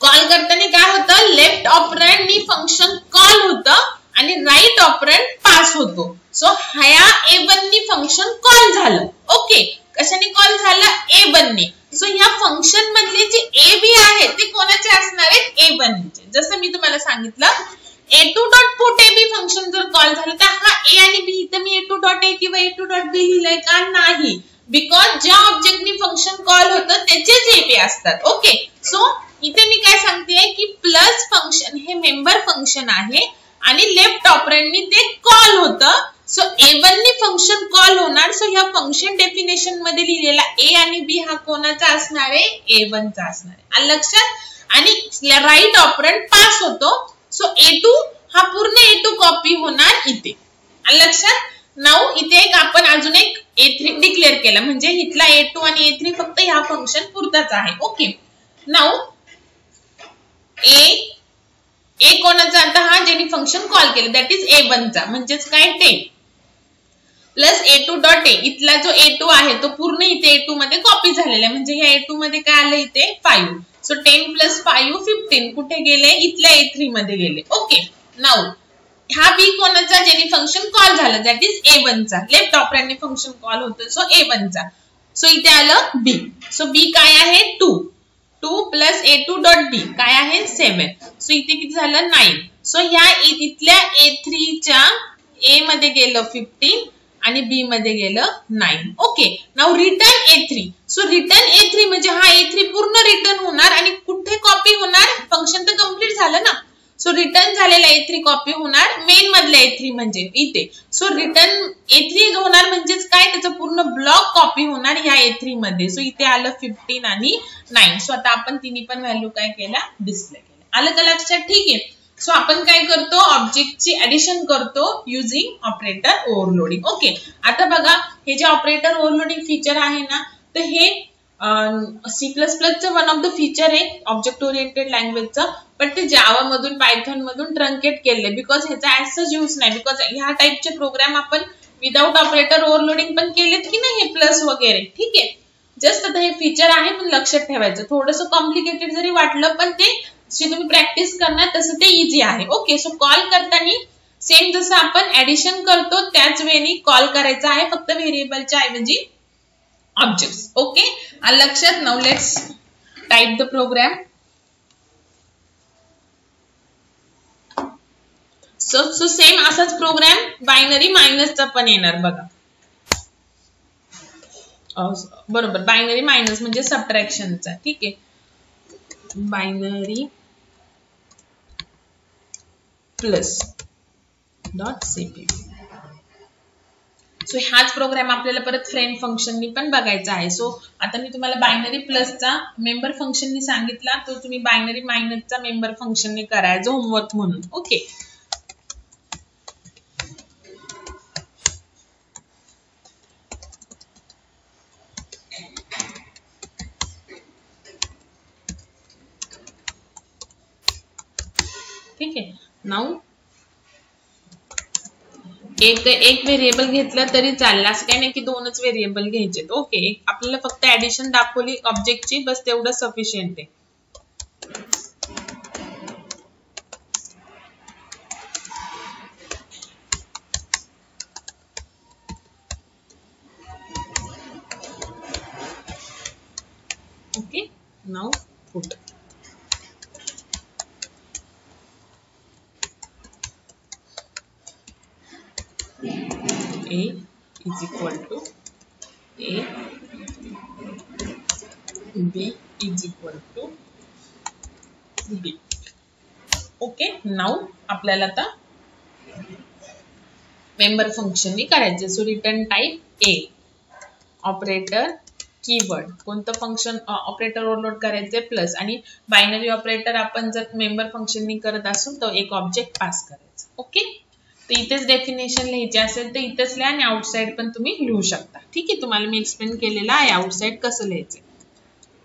कॉल करताना काय होतं, लेफ्ट ऑपरंड नी फंक्शन कॉल होतं आणि राइट ऑपरंड पास होतो. सो ह्या A1 नी फंक्शन कॉल झालं. ओके, कशाने कॉल झालं, A1 नी. सो ह्या फंक्शन मधले जे AB आहे ते कोणाचे असणार आहेत, A1 चे. जसं मी तुम्हाला सांगितलं, A2 dot put AB function जर कॉल झालं तर हा A आणि B, इथे मी A2 डॉट A किंवा A2 डॉट B लिहिलंय का, नाही. बिकॉज ज्या ऑब्जेक्टनी फंक्शन कॉल होतं त्याचेच AB असतात. ओके, सो इथे मी काय सांगते की प्लस फंक्शन हे मेंबर फंक्शन आहे आणि लेफ्ट ऑपरंडनी ते कॉल होतं. सो A1 नी फंक्शन कॉल होणार. सो ह्या फंक्शन डेफिनेशन मध्ये लिहिलेला A आणि B हा कोणाचा असणार आहे, A1 चा असणार आहे. आलं लक्षात. आणि राइट ऑपरंड पास होतो. सो A2 हा पूर्ण A2 कॉपी होणार इथे. आलं लक्षात. नाउ इथे एक आपण अजून एक A3 डिक्लेअर केला, म्हणजे इथला A2 आणि A3 फक्त ह्या फंक्शन पुरताच आहे. ओके, नाउ A कोणाचा, आता हा ज्याने फंक्शन कॉल केलं दॅट इज A1 चा, म्हणजेच काय 10 प्लस A2 डॉट A. इथला जो A2 आहे तो पूर्ण इथे A2 मध्ये कॉपी झालेला आहे, म्हणजे ह्या A2 मध्ये काय आलं, इथे 5. सो 10 प्लस 5 15 कुठे गेले, इथल्या A3 मध्ये गेले. ओके, नाउ हा B कोणाचा, ज्याने फंक्शन कॉल झालं दॅट इज A1 चा. लेफ्ट ऑपरंडने फंक्शन कॉल होतं, सो A1 चा. सो इथे आलं B. सो B काय आहे, 2 प्लस A2 डॉट B काय आहे, 7. सो इथे किती झालं, 9. सो ह्या इथल्या A3 च्या A मध्ये गेलं 15 आणि B मध्ये गेलं 9. Okay, now return A3. So return A3 म्हणजे हा A3 पूर्ण रिटर्न होणार आणि कुठे कॉपी होणार, फंक्शन तर कंप्लीट झालं ना. सो रिटर्न झालेला A3 कॉपी होणार मेन मधल्या A3 म्हणजे इथे. सो रिटर्न A3 होणार म्हणजेच काय, त्याचं पूर्ण ब्लॉक कॉपी होणार ह्या A3 मध्ये. सो इथे आलं 15 आणि 9. सो आता आपण तिन्ही पण व्हॅल्यू काय केल्या, डिस्प्ले केल्या. आलं का लक्षात. ठीक आहे. सो आपण काय करतो, ऑब्जेक्टची ऍडिशन करतो युजिंग ऑपरेटर ओव्हरलोडिंग. ओके, आता बघा हे जे ऑपरेटर ओव्हरलोडिंग फीचर आहे ना, तर हे C++चं वन ऑफ द फीचर आहे ऑब्जेक्ट ओरिएंटेड लँग्वेजचं. पण ते जावा मधून पायथॉन मधून ट्रंकेट केले, बिकॉज ह्याचा ऍज यूज नाही. बिकॉज ह्या टाइपचे प्रोग्राम आपण विदाउट ऑपरेटर ओव्हरलोडिंग पण केलेत की नाही, हे प्लस वगैरे. ठीक आहे, जस्ट आता हे फीचर आहे पण लक्षात ठेवायचं. थोडंसं कॉम्प्लिकेटेड जरी वाटलं पण ते तुम्ही प्रॅक्टिस करणार तसं ते इझी आहे. ओके, सो कॉल करताना सेम जसं आपण ऍडिशन करतो त्याच वेळी कॉल करायचं आहे, फक्त व्हेरिएबलच्या ऐवजी ऑब्जेक्ट्स. ओके, लक्षात. Now let's type the program. So same असाच प्रोग्राम बायनरी मायनसचा पण येणार बघा. बरोबर, बायनरी मायनस म्हणजे सबट्रॅक्शनचा. ठीक आहे, binary plus dot CPP. So हाच प्रोग्राम आपल्याला परत फ्रेंड फंक्शननी पण बघायचा आहे. सो आता मी तुम्हाला बायनरी प्लसचा मेंबर फंक्शननी सांगितला, तो तुम्ही बायनरी मायनसचा मेंबर फंक्शननी करायचा होमवर्क म्हणून. ओके, ठीक आहे. नाऊ एक व्हेरिएबल घेतलं तरी चालेल, असं काही नाही की दोनच व्हेरिएबल घ्यायचे. ओके, आपल्याला फक्त ऍडिशन दाखवली ऑब्जेक्टची, बस तेवढं सफिशियंट आहे. Okay, now put A is equal to A, B is equal to B. Okay, now आपल्याला आता मेंबर फंक्शननी करायचे. So return type A, operator keyword, कोणतं फंक्शन ऑपरेटर ओव्हरलोड करायचे प्लस, आणि बायनरी ऑपरेटर आपण जर मेंबर फंक्शननी करत असू तर एक ऑब्जेक्ट पास करायचं. ओके, तर इथेच डेफिनेशन लिहायची असेल तर इथेच लिहा, आणि आउटसाइड पण तुम्ही लिहू शकता. ठीक आहे, तुम्हाला मी एक्सप्लेन केलेला आहे आउटसाइड कसं लिहायचं.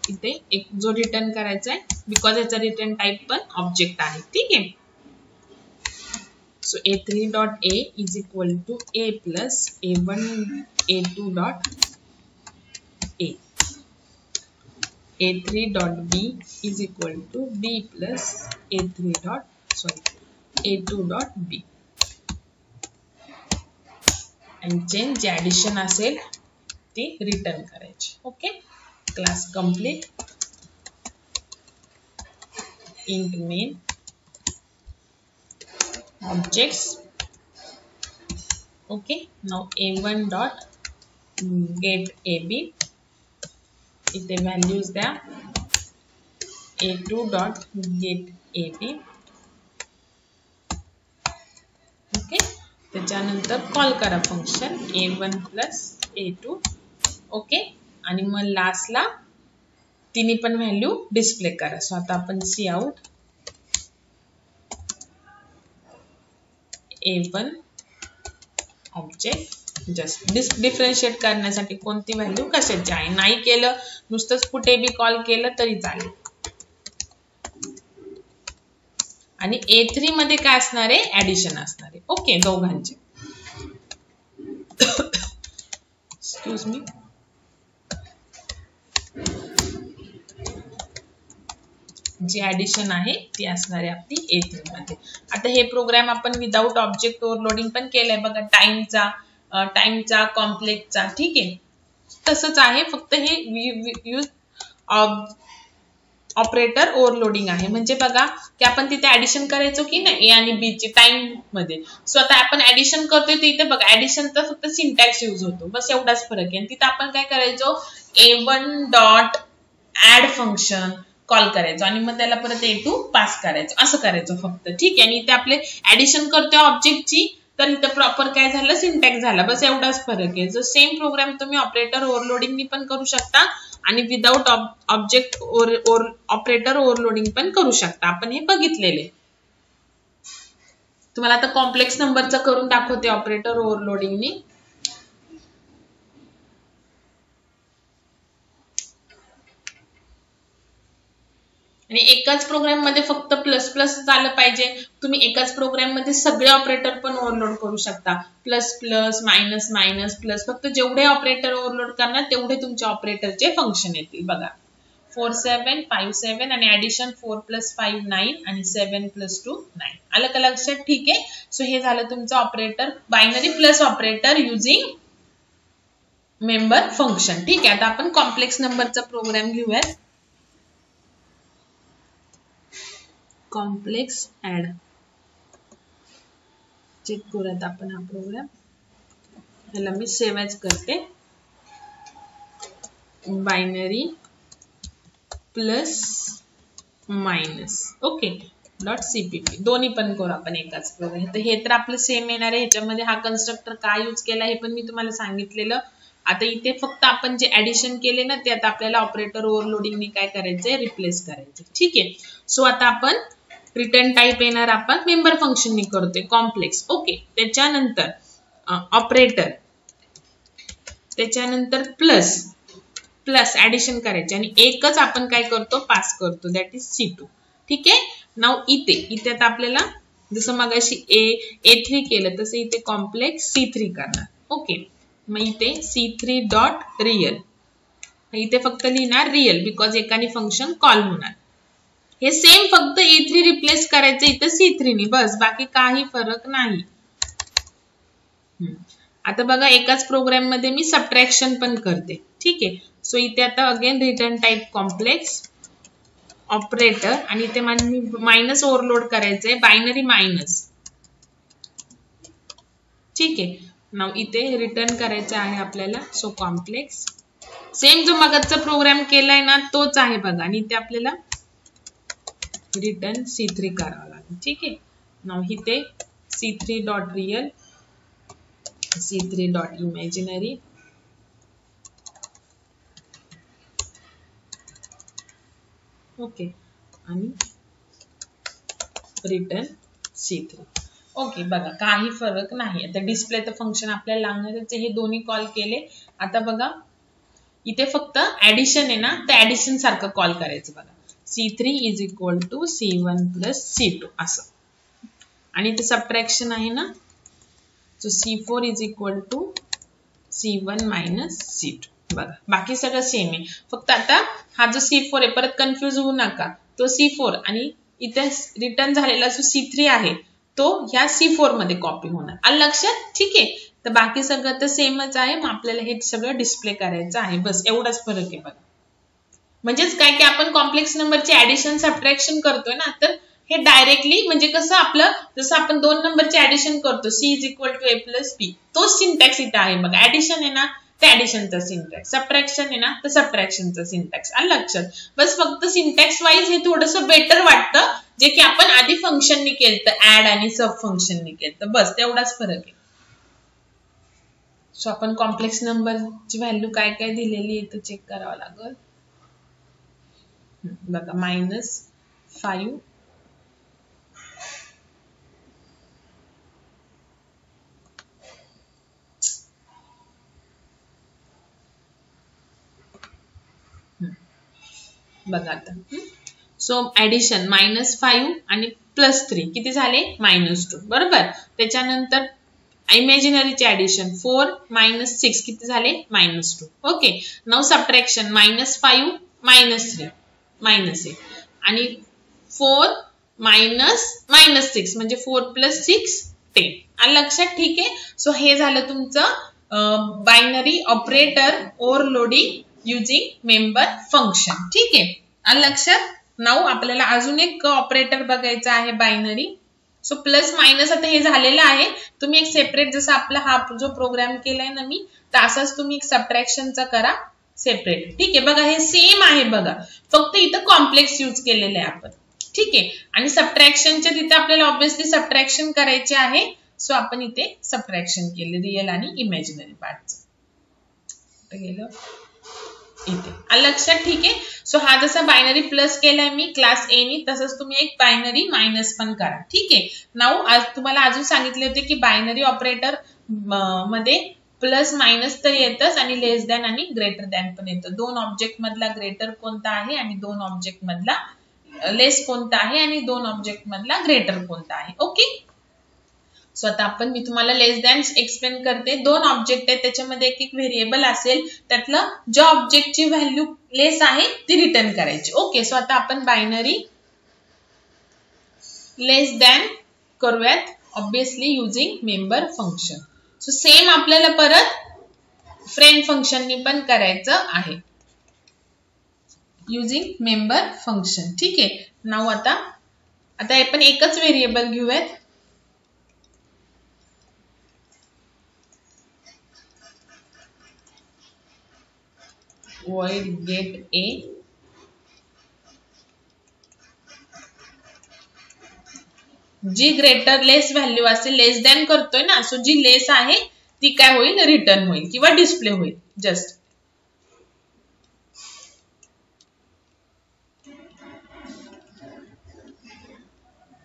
इथे एक जो रिटर्न करायचा आहे, बिकॉज याचा रिटर्न टाइप पण ऑब्जेक्ट आहे. ठीक आहे. So a3 dot a is equal to a plus a1 a2 dot a, a3 dot b is equal to b plus a3 dot a2 dot b, आणि change जे addition असेल ती return करायची. Okay, class complete. Int main objects. Okay, now a1 dot get ab, इथे values द्या. a2 dot get ab. Okay, त्याच्यानंतर call करा function a1 plus a2. Okay, आणि मग लास्टला तिन्ही पण व्हॅल्यू डिस्प्ले करा. सो आता आपण cout a1 object just differentiate करण्यासाठी कोणती व्हॅल्यू कशाची आहे. नाही केलं नुसतंच पुट ab कॉल केलं तरी चालेल. आणि a3 मध्ये काय असणार आहे, ऍडिशन असणार आहे. ओके, दोघांचे. एक्सक्यूज मी, जी ऍडिशन आहे ती असणार आहे आपली a3 मध्ये. आता हे प्रोग्राम आपण विदाउट ऑब्जेक्ट ओव्हरलोडिंग पण केलंय बघा, टाइमचा कॉम्प्लेक्सचा. ठीक आहे, तसंच आहे, फक्त हे यूज ऑपरेटर ओव्हरलोडिंग आहे. म्हणजे बघा की आपण तिथे ऍडिशन करायचो की नाही a आणि b ची टाइम मध्ये. सो आता आपण ऍडिशन करतोय तर इथे बघा ऍडिशनचा फक्त सिंटॅक्स यूज होतो, बस एवढाच फरक आहे. आणि तिथे आपण काय करायचो, a1 dot add function call करायचो आणि मग त्याला परत a2 पास करायचो, असं करायचो फक्त. ठीक आहे, आणि इथे आपले ऍडिशन करतोय ऑब्जेक्टची, तर इथे प्रॉपर काय झालं, सिंटॅक्स झाला, बस एवढाच फरक आहे. जो सेम प्रोग्राम तुम्ही ऑपरेटर ओव्हरलोडिंगनी पण करू शकता आणि विदाउट ऑब्जेक्ट ऑपरेटर ओव्हरलोडिंग पण करू शकता. आपण हे बघितलेले. तुम्हाला आता कॉम्प्लेक्स नंबरचं करून दाखवते ऑपरेटर ओव्हरलोडिंगनी. आणि एकाच प्रोग्राम मध्ये फक्त प्लस प्लस झालं पाहिजे, तुम्ही एकाच प्रोग्राम मध्ये सगळे ऑपरेटर पण ओव्हरलोड करू शकता. Plus plus, minus minus, plus, फक्त जेवढे ऑपरेटर ओव्हरलोड करणार तेवढे तुमच्या ऑपरेटरचे फंक्शन येतील. बघा 4 7 5 7 आणि ऍडिशन 4 + 5 9 आणि 7 + 2 9. आलं का लक्षात? ठीक आहे. सो हे झालं तुमचं operator, binary plus operator using member function. ठीक आहे, आता आपण कॉम्प्लेक्स नंबरचा प्रोग्राम घेऊयात. कॉम्प्लेक्स ऍड चेक करूयात आपण हा प्रोग्राम. ह्याला मी सेव्ह ॲज करते. Binary plus minus. Okay, dot CPP दोन्ही पण करू आपण एकाच प्रोग्राम. तर हे तर आपलं सेम येणार आहे. ह्याच्यामध्ये हा कन्स्ट्रक्टर काय यूज केला हे पण मी तुम्हाला सांगितलेलं. आता इथे फक्त आपण जे ऍडिशन केले ना ते आता आपल्याला ऑपरेटर ओव्हरलोडिंगने काय करायचंय, रिप्लेस करायचे. ठीक आहे. सो आता आपण रिटर्न टाईप येणार आपण मेंबर फंक्शननी करतोय कॉम्प्लेक्स. ओके. त्याच्यानंतर ऑपरेटर, त्याच्यानंतर प्लस प्लस ऍडिशन करायचे आणि एकच आपण काय करतो, पास करतो, दॅट इज C2. ठीक आहे. नाव इथे आता आपल्याला जसं मगाशी A3 केलं तसं इथे कॉम्प्लेक्स C3 करणार. ओके. मग इथे C3 डॉट रियल, इथे फक्त लिहिणार रियल बिकॉज एकाने फंक्शन कॉल होणार. हे सेम फक्त A3 रिप्लेस करायचं इथं C3 ने, बस, बाकी काही फरक नाही. आता बघा एकाच प्रोग्राम मध्ये मी सबट्रॅक्शन पण करते. ठीक आहे. सो इथे आता again return type complex operator आणि इथे मायनस ओव्हरलोड करायचंय, बायनरी मायनस. ठीक आहे. नाव इथे रिटर्न करायचं आहे आपल्याला. सो कॉम्प्लेक्स सेम जो मगाचा प्रोग्राम केलाय ना तोच आहे बघा आणि इथे आपल्याला रिटर्न C3 करावं लागेल. ठीक आहे. नाव इथे C3 dot real, C3 dot imaginary, okay, आणि रिटर्न C3. ओके. बघा काही फरक नाही. आता डिस्प्ले तर फंक्शन आपल्याला लागणारच आहे. हे दोन्ही कॉल केले. आता बघा इथे फक्त ऍडिशन आहे ना, तर ऍडिशन सारखं कॉल करायचं बघा. C3 is equal to C1 plus C2 असं. आणि इथे सबट्रॅक्शन आहे ना, so C4 is equal to C1 minus C2. बघा बाकी सगळं सेम आहे. फक्त आता हा जो C4 आहे, परत कन्फ्युज होऊ नका, तो C4 आणि इथे रिटर्न झालेला जो C3 आहे तो ह्या C4 मध्ये कॉपी होणार. आलं लक्षात? ठीक आहे. तर बाकी सगळं तर सेमच आहे. मग आपल्याला हे सगळं डिस्प्ले करायचं आहे, बस एवढाच फरक आहे बघा. म्हणजेच काय की आपण कॉम्प्लेक्स नंबरचे ऍडिशन सबट्रॅक्शन करतोय ना, तर हे डायरेक्टली म्हणजे कसं आपलं जसं आपण 2 नंबरचे ऍडिशन करतो C is equal to A plus B, तोच सिंटॅक्स इथे आहे बघा. ऍडिशन आहे ना ते ऍडिशनचा सिंटॅक्स, सबट्रॅक्शन आहे ना तर सबट्रॅक्शनचा सिंटॅक्स. आलं लक्षात? बस फक्त सिंटॅक्स वाईज हे थोडंसं बेटर वाटतं, जे की आपण आधी फंक्शननी केलं ऍड आणि सब फंक्शननी केलं, बस तेवढाच फरक आहे. सो आपण कॉम्प्लेक्स नंबरची व्हॅल्यू काय काय दिलेली आहे ते चेक करावं लागेल. बघा -5, बघा आता. सो ऍडिशन -5 आणि +3 किती झाले, -2, बरोबर. त्याच्यानंतर इमॅजिनरीचे ऍडिशन 4 - 6 किती झाले, -2. ओके. नाउ सबट्रॅक्शन -5 -3 -8 आणि 4 - 6 म्हणजे 4 + 6 10. आलं लक्षात? ठीक आहे. सो हे झालं तुमचं binary operator overloading using member function. ठीक आहे. आलं लक्षात? नाउ आपल्याला अजून एक ऑपरेटर बघायचा आहे बायनरी. सो प्लस मायनस आता हे झालेलं आहे. तुम्ही एक सेपरेट जसं आपला हा जो प्रोग्राम केलाय ना मी, तर असाच तुम्ही एक सबट्रॅक्शनचा करा सेपरेट. ठीक आहे. बघा हे सेम आहे बघा, फक्त इथं कॉम्प्लेक्स यूज केलेलं आहे आपण. ठीक आहे. आणि सबट्रॅक्शनच्या तिथे आपल्याला ऑब्व्हियसली सबट्रॅक्शन करायचे आहे. सो आपण इथे सबट्रॅक्शन केले रिअल आणि इमॅजिनरी पार्टचं. गेलं इथे. आलं लक्षात? ठीक आहे. सो हा जसा बायनरी प्लस केलाय मी क्लास ए नी, तसंच तुम्ही एक बायनरी मायनस पण करा. ठीक आहे. नाउ आज तुम्हाला अजून सांगितले होते की बायनरी ऑपरेटर मध्ये प्लस मायनस तर येतच आणि लेस दॅन आणि ग्रेटर दॅन पण येतं. 2 ऑब्जेक्ट मधला ग्रेटर कोणता आहे आणि 2 ऑब्जेक्ट मधला लेस कोणता आहे आणि 2 ऑब्जेक्ट मधला ग्रेटर कोणता आहे. ओके. सो आता आपण मी तुम्हाला लेस दॅन एक्सप्लेन करते. 2 ऑब्जेक्ट आहेत, त्याच्यामध्ये एक व्हेरिएबल असेल, त्यातलं ज्या ऑब्जेक्टची व्हॅल्यू लेस आहे ती रिटर्न करायची. ओके. सो आता आपण बायनरी लेस दॅन करूयात obviously using member function. So same आपल्याला परत फ्रेंड फंक्शननी पण करायचं आहे युजिंग मेंबर फंक्शन. ठीक आहे. नाउ आता आपण एकच व्हेरिएबल घेऊयात. void get a जी ग्रेटर लेस व्हॅल्यू असेल, लेस दॅन करतोय ना, सो जी लेस आहे ती काय होईल, रिटर्न होईल किंवा डिस्प्ले होईल जस्ट.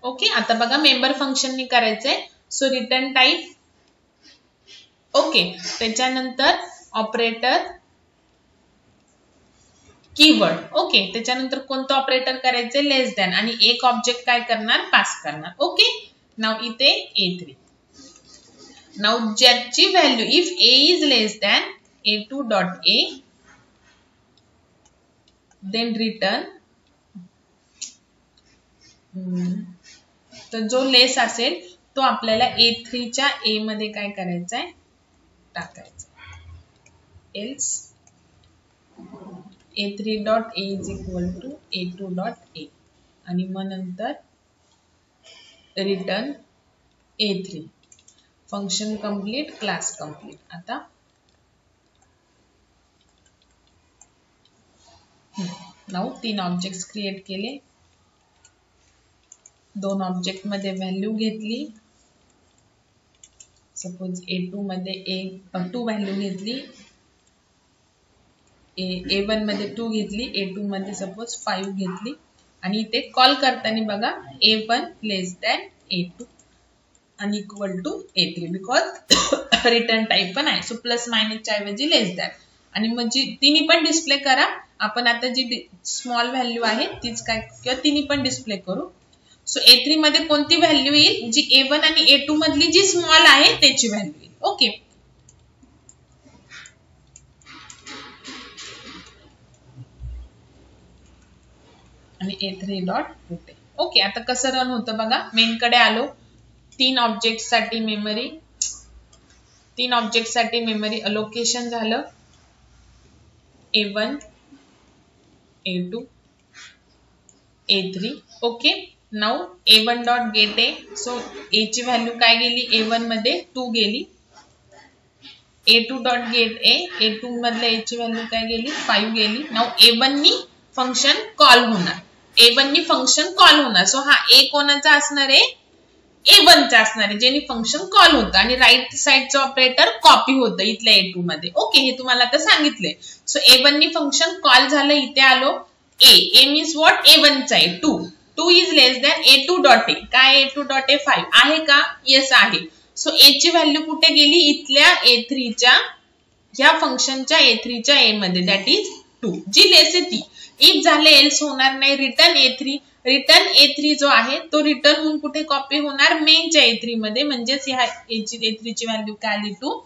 ओके, आता बघा मेंबर फंक्शननी करायचंय. सो रिटर्न टाईप, ओके, त्याच्यानंतर ऑपरेटर कीवर्ड, ओके, त्याच्यानंतर कोणतं ऑपरेटर करायचंय, लेस दॅन, आणि एक ऑब्जेक्ट काय करणार, पास करणार. ओके, नाव इथे A3. नाव ज्याची value if A is less than A2 dot A, then return, तर जो लेस असेल तो आपल्याला A3 च्या A मध्ये काय करायचा आहे, टाकायचा. Else A3 dot A is equal to A2 dot A, आणि मग नंतर return A3. Function complete, class complete. आता नाव 3 ऑब्जेक्ट्स क्रिएट केले, 2 ऑब्जेक्ट मध्ये व्हॅल्यू घेतली. सपोज A2 मध्ये 2 व्हॅल्यू घेतली, A1 मध्ये 2 घेतली, A2 मध्ये सपोज 5 घेतली, आणि इथे कॉल करताना बघा A1 लेस दॅन A2 आणि equal to A3, because return type पण आहे. सो प्लस मायनसच्या ऐवजी लेस दॅन, आणि मग जी तिन्ही पण डिस्प्ले करा. आपण आता जी स्मॉल व्हॅल्यू आहे तीच काय किंवा तिन्ही पण डिस्प्ले करू. सो A3 मध्ये कोणती व्हॅल्यू येईल, जी A1 आणि A2 मधली जी स्मॉल आहे त्याची व्हॅल्यू येईल. ओके, आणि A3 डॉट पुट. ओके, आता कसं रन होतं बघा. मेन कडे आलो, 3 ऑब्जेक्ट साठी मेमरी अलोकेशन झालं. A1, A2, A3. Okay, now A1 dot gate A. So A ची व्हॅल्यू काय गेली, A1 मध्ये 2 गेली. A2 dot gate A, A2 मधल्या A ची व्हॅल्यू काय गेली, 5 गेली. नाउ A1 नी फंक्शन कॉल होणार, सो हा A कोणाचा असणार आहे, A1 चा असणार आहे, ज्याने फंक्शन कॉल होतं, आणि राईट साइडचं ऑपरेटर कॉपी होतं इथल्या A2 मध्ये. ओके, हे तुम्हाला आता सांगितलंय. सो A1 नी फंक्शन कॉल झालं, इथे आलो A मीन्स व्हॉट, A1 चा आहे 2 is less than A2 dot A. काय A2 डॉट A 5 आहे का, येस आहे. सो A ची व्हॅल्यू कुठे गेली, इथल्या A3 च्या, ह्या फंक्शनच्या A3 च्या A मध्ये, दॅट इज 2, जी लेस आहे ती. इफ झाले एल्स होणार नाही. रिटर्न A3 जो आहे तो रिटर्न होऊन कुठे कॉपी होणार, मेनच्या A3 मध्ये, म्हणजेच ह्या A3 ची व्हॅल्यू काय आली 2,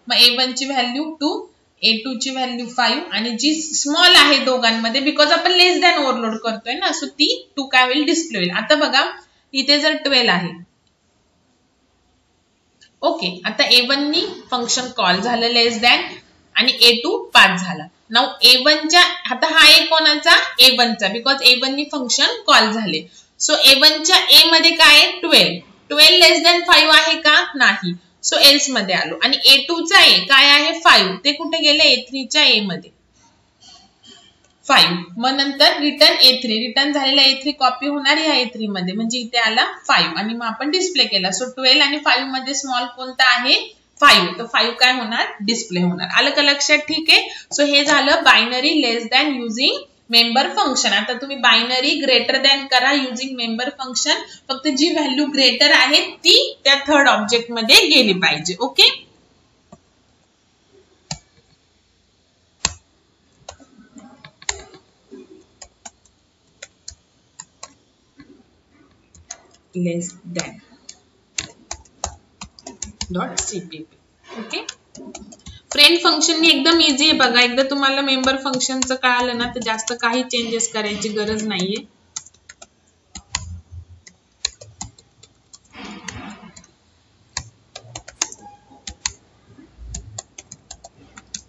मग A1 ची व्हॅल्यू 2, A2 ची व्हॅल्यू 5, आणि जी स्मॉल आहे दोघांमध्ये, बिकॉज आपण लेस दॅन ओव्हरलोड करतोय ना, सो ती 2 काय होईल, डिस्प्ले होईल. आता बघा इथे जर 12 आहे. ओके, आता A1 नी फंक्शन कॉल झालं लेस दॅन, आणि A2 पास झाला. नाउ A1 च्या, आता हा A कोणाचा, A1 चा, बिकॉज A1 नी फंक्शन कॉल झाले. सो A1 च्या A मध्ये काय आहे, 12 लेस दॅन 5 आहे का, नाही. सो एल्स मध्ये आलो, आणि A2 चा A काय आहे, 5, ते कुठे गेले, A3 च्या A मध्ये 5. मग नंतर रिटर्न A3, रिटर्न झालेला A3 कॉपी होणार ह्या A3 मध्ये, म्हणजे इथे आला 5, आणि मग आपण डिस्प्ले केला. सो 12 आणि 5 मध्ये स्मॉल कोणता आहे, 5, तर 5 काय होणार, डिस्प्ले होणार. आलं का लक्षात, ठीक आहे. सो हे झालं बायनरी लेस दॅन युजिंग मेंबर फंक्शन. आता तुम्ही बायनरी ग्रेटर दॅन करा युजिंग मेंबर फंक्शन, फक्त जी व्हॅल्यू ग्रेटर आहे ती त्या थर्ड ऑब्जेक्ट मध्ये गेली पाहिजे. Okay, less than dot CPP. Okay, friend function एकदम इझी आहे बघा. एकदा तुम्हाला मेंबर फंक्शनचं कळालं ना, तर जास्त काही चेंजेस करायची गरज नाहीये.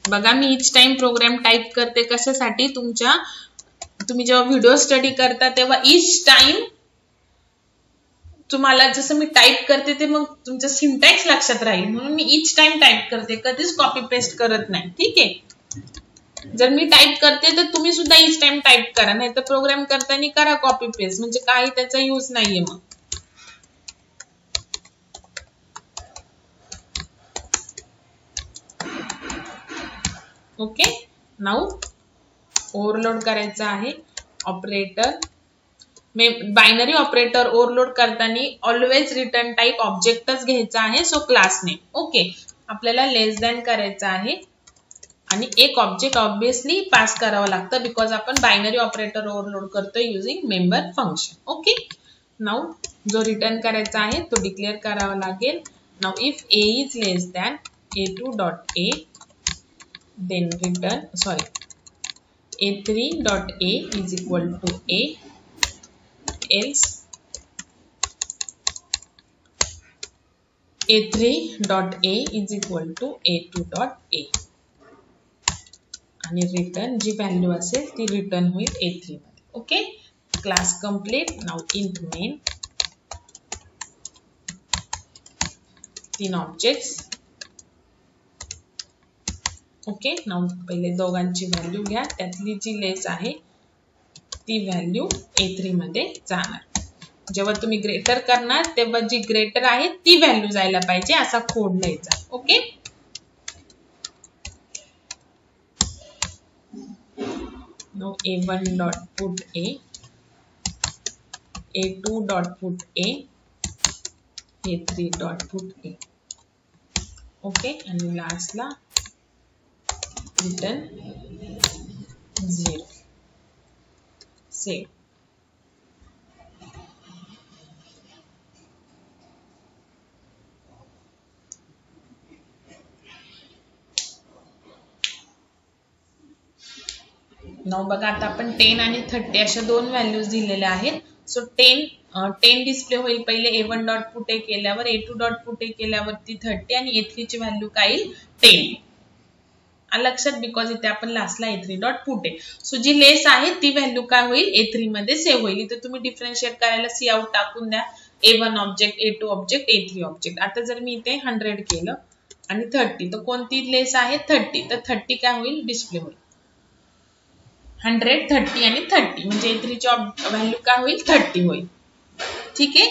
बघा मी इच टाइम प्रोग्राम टाइप करते, कशासाठी, तुम्ही जेव्हा व्हिडिओ स्टडी करता तेव्हा इच टाइम तुम्हाला जसं मी टाइप करते ते मग तुमचं सिंटॅक्स लक्षात राहील, म्हणून मी इच टाइम टाइप करते, कधीच कॉपी पेस्ट करत नाही. ठीक आहे, जर मी टाइप करते तर तुम्ही सुद्धा इच टाइम टाइप करा, नाही तर प्रोग्राम करताना करा कॉपी पेस्ट, म्हणजे काही त्याचा यूज नाहीये. मग ओके, नाउ ओव्हरलोड करायचं आहे ऑपरेटर. बायनरी ऑपरेटर ओव्हरलोड करताना ऑलवेज रिटर्न टाइप ऑब्जेक्टच घ्यायचा आहे. So class name. ओके, आपल्याला लेस दॅन करायचं आहे आणि एक ऑब्जेक्ट ऑब्विसली पास करावं लागतं बिकॉज आपण बायनरी ऑपरेटर ओव्हरलोड करतोय using member function. Okay, now जो रिटर्न करायचा आहे तो डिक्लेअर करावा लागेल. Now if a is less than a2 dot a, then return a3 dot a is equal to a, else a3 dot a is equal to a2 dot a आणि return जी value असेल ती return होईल a3 मध्ये. Okay, class complete. Now int main, 3 objects. Okay, now पहिले दोघांची value घ्या, त्यातली जी लेस आहे ती व्हॅल्यू a3 मध्ये जाणार. जेव्हा तुम्ही ग्रेटर करणार तेव्हा जी ग्रेटर आहे ती व्हॅल्यू जायला पाहिजे असा कोड लिहायचा. Okay, now a1 dot put a, a2 dot put a, a3 dot put a. Okay, आणि लास्टला रिटर्न 0. सेव. नाउ बघा, आता आपण 10 आणि 30 अशा दोन व्हॅल्यूज दिलेल्या आहेत. सो 10 डिस्प्ले होईल पहिले a1 डॉट पुट ए केल्यावर, a2 डॉट पुट ए केल्यावरती 30 आणि a3 ची व्हॅल्यू काय येईल 10. लक्षात, बिकॉज इथे आपण लास्टला a3 डॉट पुट ए. सो जी लेस आहे ती व्हॅल्यू काय होईल a3 मध्ये सेव्ह होईल. इथे तुम्ही डिफरन्शिएट करायला सी आउट टाकून द्या. a1 object, a2 object, a3 object. आता जर मी इथे 100 केलं आणि 30, तर कोणती लेस आहे 30, तर 30 काय होईल डिस्प्ले होईल 100, 30 आणि 30 म्हणजे a3 ची व्हॅल्यू काय होईल 30 होईल. ठीक आहे,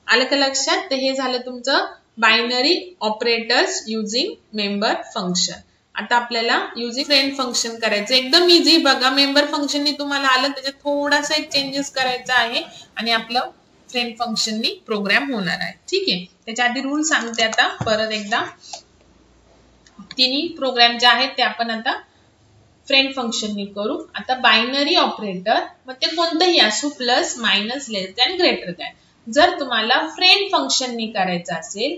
आलं का लक्षात? तर हे झालं तुमचं binary operators using member function. आता आपल्याला युजिंग फ्रेंड फंक्शन करायचं. एकदम इझी. बघा, मेंबर फंक्शननी तुम्हाला आलं, त्याच्यात थोडासा एक चेंजेस करायचा आहे आणि आपलं फ्रेंड फंक्शननी प्रोग्राम होणार आहे. ठीक आहे, त्याच्या आधी रूल सांगते आता परत एकदा. तिन्ही प्रोग्राम जे आहेत ते आपण आता फ्रेंड फंक्शननी करू. आता बायनरी ऑपरेटर मग ते कोणतंही असो, प्लस, मायनस, लेस दॅन, ग्रेटर दॅन. जर तुम्हाला फ्रेंड फंक्शननी करायचं असेल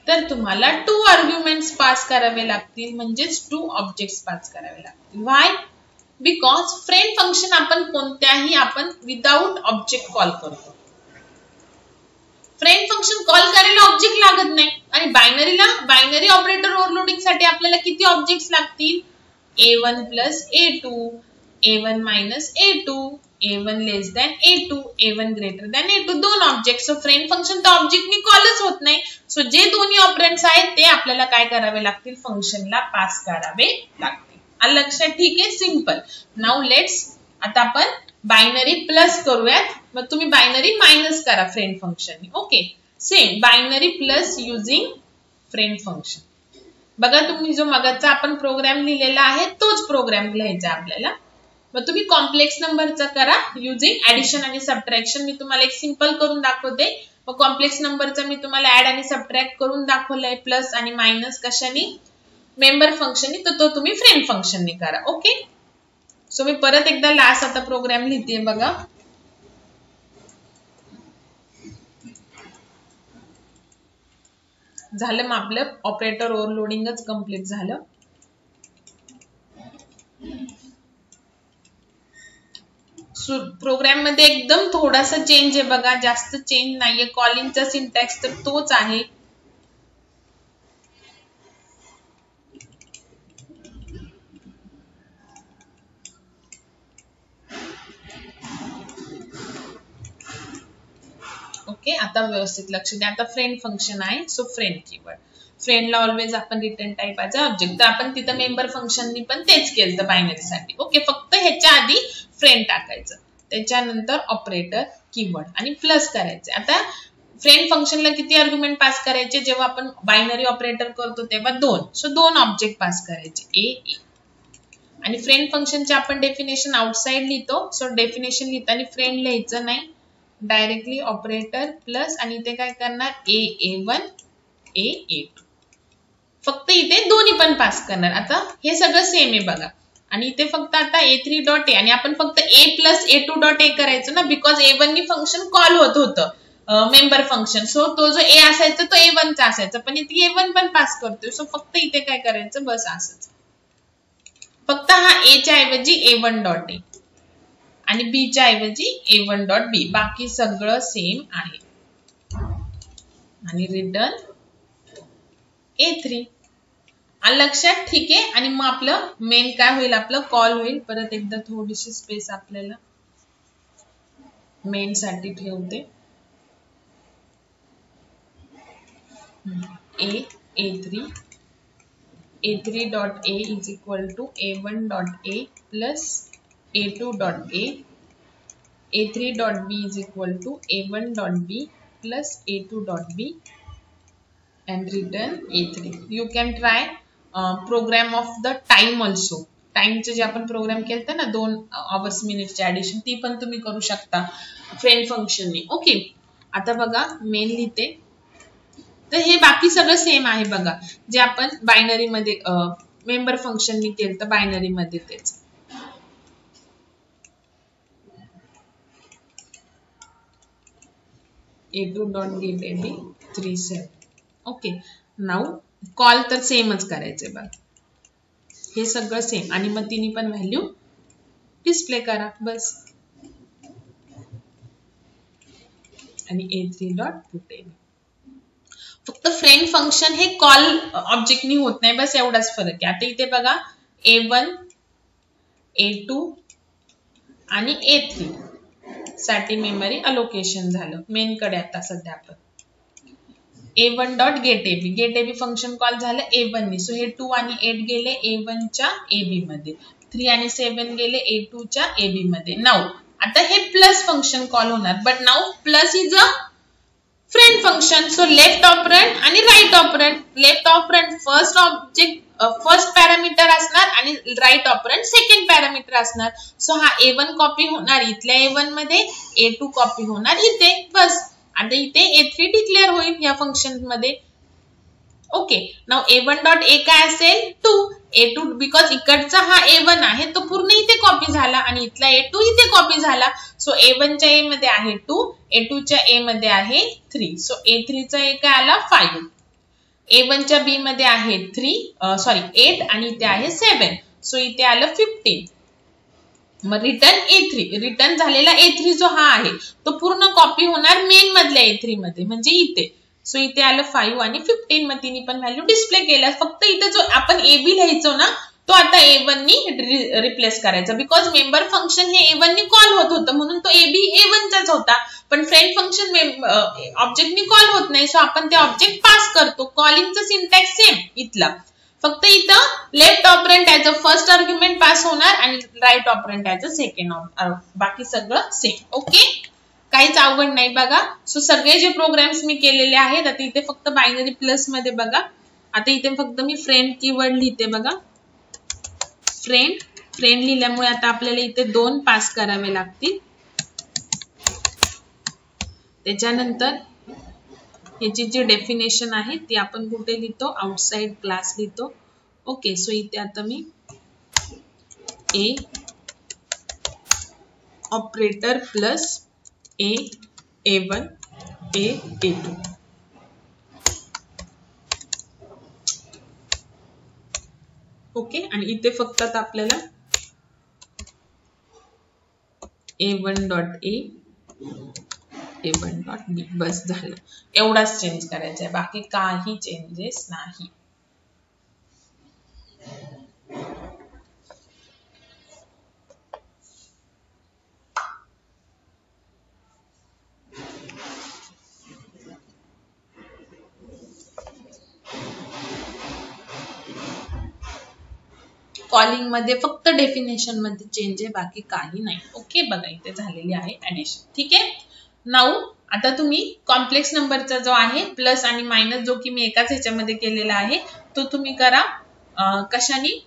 तर तुम्हाला 2 आर्ग्युमेंट्स पास करावे लागतील, म्हणजेच 2 ऑब्जेक्ट्स पास करावे लागतील. व्हाय? बिकॉज फ्रेंड फंक्शन आपण विदाउट ऑब्जेक्ट कॉल करतो. फ्रेंड फंक्शन कॉल करायला ऑब्जेक्ट लागत नाही. आणि बायनरी ऑपरेटर ओव्हरलोडिंग साठी आपल्याला किती ऑब्जेक्ट्स लागतील? a1 plus a2, a1 minus a2, a1 less than a2, a1 greater than a2, 2 object. So friend function तर ऑब्जेक्टनी कॉलच होत नाही. सो जे दोन्ही ऑपरेंड्स आहेत ते आपल्याला काय करावे लागतील? फंक्शनला पास करावे लागतील. आलं लक्षात? ठीक आहे, सिंपल. नाउ लेट्स आता आपण बायनरी प्लस करूयात. मग तुम्ही बायनरी मायनस करा फ्रेंड फंक्शननी. Okay, same binary plus using friend function. बघा, तुम्ही जो मगाचा आपण प्रोग्राम लिहिलेला आहे तोच प्रोग्राम लिहायचा आपल्याला. मग तुम्ही कॉम्प्लेक्स नंबरचा करा युजिंग ऍडिशन आणि सबट्रॅक्शन. मी तुम्हाला एक सिंपल करून दाखवते. मग कॉम्प्लेक्स नंबरचा मी तुम्हाला ऍड आणि सबट्रॅक्ट करून दाखवलंय, प्लस आणि मायनस कशाने? मेंबर फंक्शननी. तर तो तुम्ही फ्रेंड फंक्शननी करा. ओके, सो मी परत एकदा लास्ट आता प्रोग्राम लिहिते. बघा, झालं. मग आपलं ऑपरेटर ओव्हरलोडिंगच कंप्लीट झालं. प्रोग्राम मध्ये एकदम थोडासा चेंज आहे बघा, जास्त चेंज नाहीये. कॉलिंगचा सिंटॅक्स तर तोच आहे. ओके, आता व्यवस्थित लक्ष द्या. आता फ्रेंड फंक्शन आहे. सो फ्रेंड कीवर्ड, फ्रेंडला ऑलवेज आपण return type as a object. तर आपण तिथं मेंबर फंक्शननी पण तेच केलं बायनरी साठी. ओके, फक्त ह्याच्या आधी फ्रेंड टाकायचं, त्याच्यानंतर ऑपरेटर कीवर्ड आणि प्लस करायचं. आता फ्रेंड फंक्शनला किती आर्ग्युमेंट पास करायचे जेव्हा आपण बायनरी ऑपरेटर करतो तेव्हा 2. सो 2 ऑब्जेक्ट पास करायचे ए. आणि फ्रेंड फंक्शनचे आपण डेफिनेशन आउटसाइड लिहितो. सो डेफिनेशन लिहिताना फ्रेंड लिहायचं नाही, डायरेक्टली ऑपरेटर प्लस आणि इथे काय करणार A1 A2. फक्त इथे दोन्ही पण पास करणार. आता हे सगळं सेम आहे बघा. आणि इथे फक्त आता A3 डॉट ए आणि आपण फक्त A प्लस A2 डॉट ए करायचं ना, बिकॉज A1 नी फंक्शन कॉल होत होतं मेंबर फंक्शन. सो तो जो A असायचा तो A1 चा असायचा, पण इथे A1 पण पास करतोय. सो फक्त इथे काय करायचं बस असंच. फक्त हा A च्या ऐवजी A1 डॉट ए आणि B च्या ऐवजी A1 डॉट बी, बाकी सगळं सेम आहे. आणि रिटर्न A3. लक्षात ठीक आहे. आणि मग आपलं मेन काय होईल, आपलं कॉल होईल. परत एकदा थोडीशी स्पेस आपल्याला मेन साठी ठेवते. A3 dot A is equal to A1 dot A plus A2 dot A. A3 dot B is equal to A1 dot B plus A2 dot B and return A3. You can try program of the time also. टाइमचे जे आपण programme केलता ना 2 hours मिनिटचे addition, ती पण तुम्ही करू शकता friend फंक्शनने. ओके, आता बघा मेन लिहिते. तर हे बाकी सगळं सेम आहे बघा, जे आपण बायनरी मध्ये मेंबर फंक्शनने केलं तर बायनरी मध्ये तेच. A2 dot get AB 37. Okay, now call तर सेमच करायचंय बघा, हे सगळं सेम. आणि मग तिन्ही पण व्हॅल्यू डिस्प्ले करा बस. आणि A3 डॉट पुट AB. फक्त फ्रेंड फंक्शन हे कॉल ऑब्जेक्टनी होत नाही, बस एवढाच फरक आहे. आता इथे बघा A1 A2 आणि A3 साठी मेमरी अलोकेशन झालं. मेन कडे आता सध्या आपण A1 dot get AB. Get AB function call झालं A1 नी. सो हे 2 आणि 8 गेले A1 च्या AB मध्ये, 3 आणि 7 गेले A2 च्या AB मध्ये. नाउ आता हे प्लस फंक्शन कॉल होणार, but now plus is a friend function. So left operand आणि right operand. Left operand first object first parameter असणार आणि राईट ऑपरंड सेकंड पॅरामीटर असणार. सो हा A1 कॉपी होणार इथल्या A1 मध्ये, A2 कॉपी होणार इथे, बस. आता इथे A3 डिक्लेअर होईल या फंक्शन मध्ये. ओके, नाउ A1 डॉट ए काय असेल 2. A2 बिकॉज इकडचा हा A1 आहे तो पूर्ण इथे कॉपी झाला आणि इथला A2 इथे कॉपी झाला. सो A1 च्या A मध्ये आहे 2, A2 च्या A मध्ये आहे 3. सो A3 चा A काय आला 5. A1 च्या B मध्ये आहे 8 आणि इथे आहे 7. सो इथे आलं 15. मग रिटर्न A3. रिटर्न झालेला A3 जो हा आहे तो पूर्ण कॉपी होणार मेन मधल्या A3 मध्ये, म्हणजे इथे. सो इथे आलं 5 आणि 15. मग तिने पण व्हॅल्यू डिस्प्ले केल्या. फक्त इथे जो आपण AB लिहायचो ना तो आता A1 नी रिप्लेस करायचा, बिकॉज मेंबर फंक्शन हे A1 नी कॉल होत होतं म्हणून तो AB A1 चाच होता. पण फ्रेंड फंक्शन ऑब्जेक्ट नी कॉल होत नाही, सो आपण ते ऑब्जेक्ट पास करतो. कॉलिंगचा सिंटॅक्स सेम इथला, फक्त इथं left operand as a first argument pass होणार आणि right operand as a second. बाकी सगळं सेम. ओके, काहीच अवघड नाही बघा. सो सगळे जे प्रोग्राम्स मी केलेले आहेत आता इथे फक्त बायनरी प्लस मध्ये बघा. आता इथे फक्त मी फ्रेंड कीवर्ड लिहिते बघा. फ्रेंड लिहिल्यामुळे आता आपल्याला इथे 2 पास करावे लागतील. त्याच्यानंतर याची जी डेफिनेशन आहे ती आपण कुठे लिहितो, आउटसाइड क्लास लिहितो. ओके, सो इथे आता मी A operator plus A1 A2. Okay, आणि इथे फक्त आता आपल्याला A1 dot A A1 dot B बस झालं. एवढाच चेंज करायचा आहे, बाकी काही चेंजेस नाही. कॉलिंग मध्ये फक्त डेफिनेशन मध्ये चेंज आहे, बाकी काही नाही. ओके, बघा इथे झालेली आहे ऍडिशन. ठीक आहे, नाउ आता तुम्ही कॉम्प्लेक्स नंबरचा जो आहे प्लस आणि मायनस जो की मी एकाच ह्याच्यामध्ये केलेला आहे तो तुम्ही करा कशाने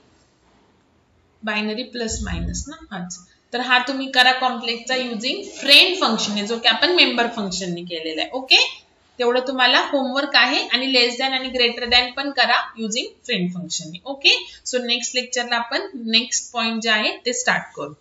बायनरी प्लस मायनस ना हाच तर हा तुम्ही करा कॉम्प्लेक्सचा युजिंग फ्रेंड फंक्शन जो की आपण मेंबर फंक्शनने केलेला आहे ओके तेवढं तुम्हाला होमवर्क आहे आणि लेस दॅन आणि ग्रेटर दॅन पण करा युजिंग फ्रेंड फंक्शनने ओके सो नेक्स्ट लेक्चरला आपण नेक्स्ट पॉइंट जे आहे ते स्टार्ट करू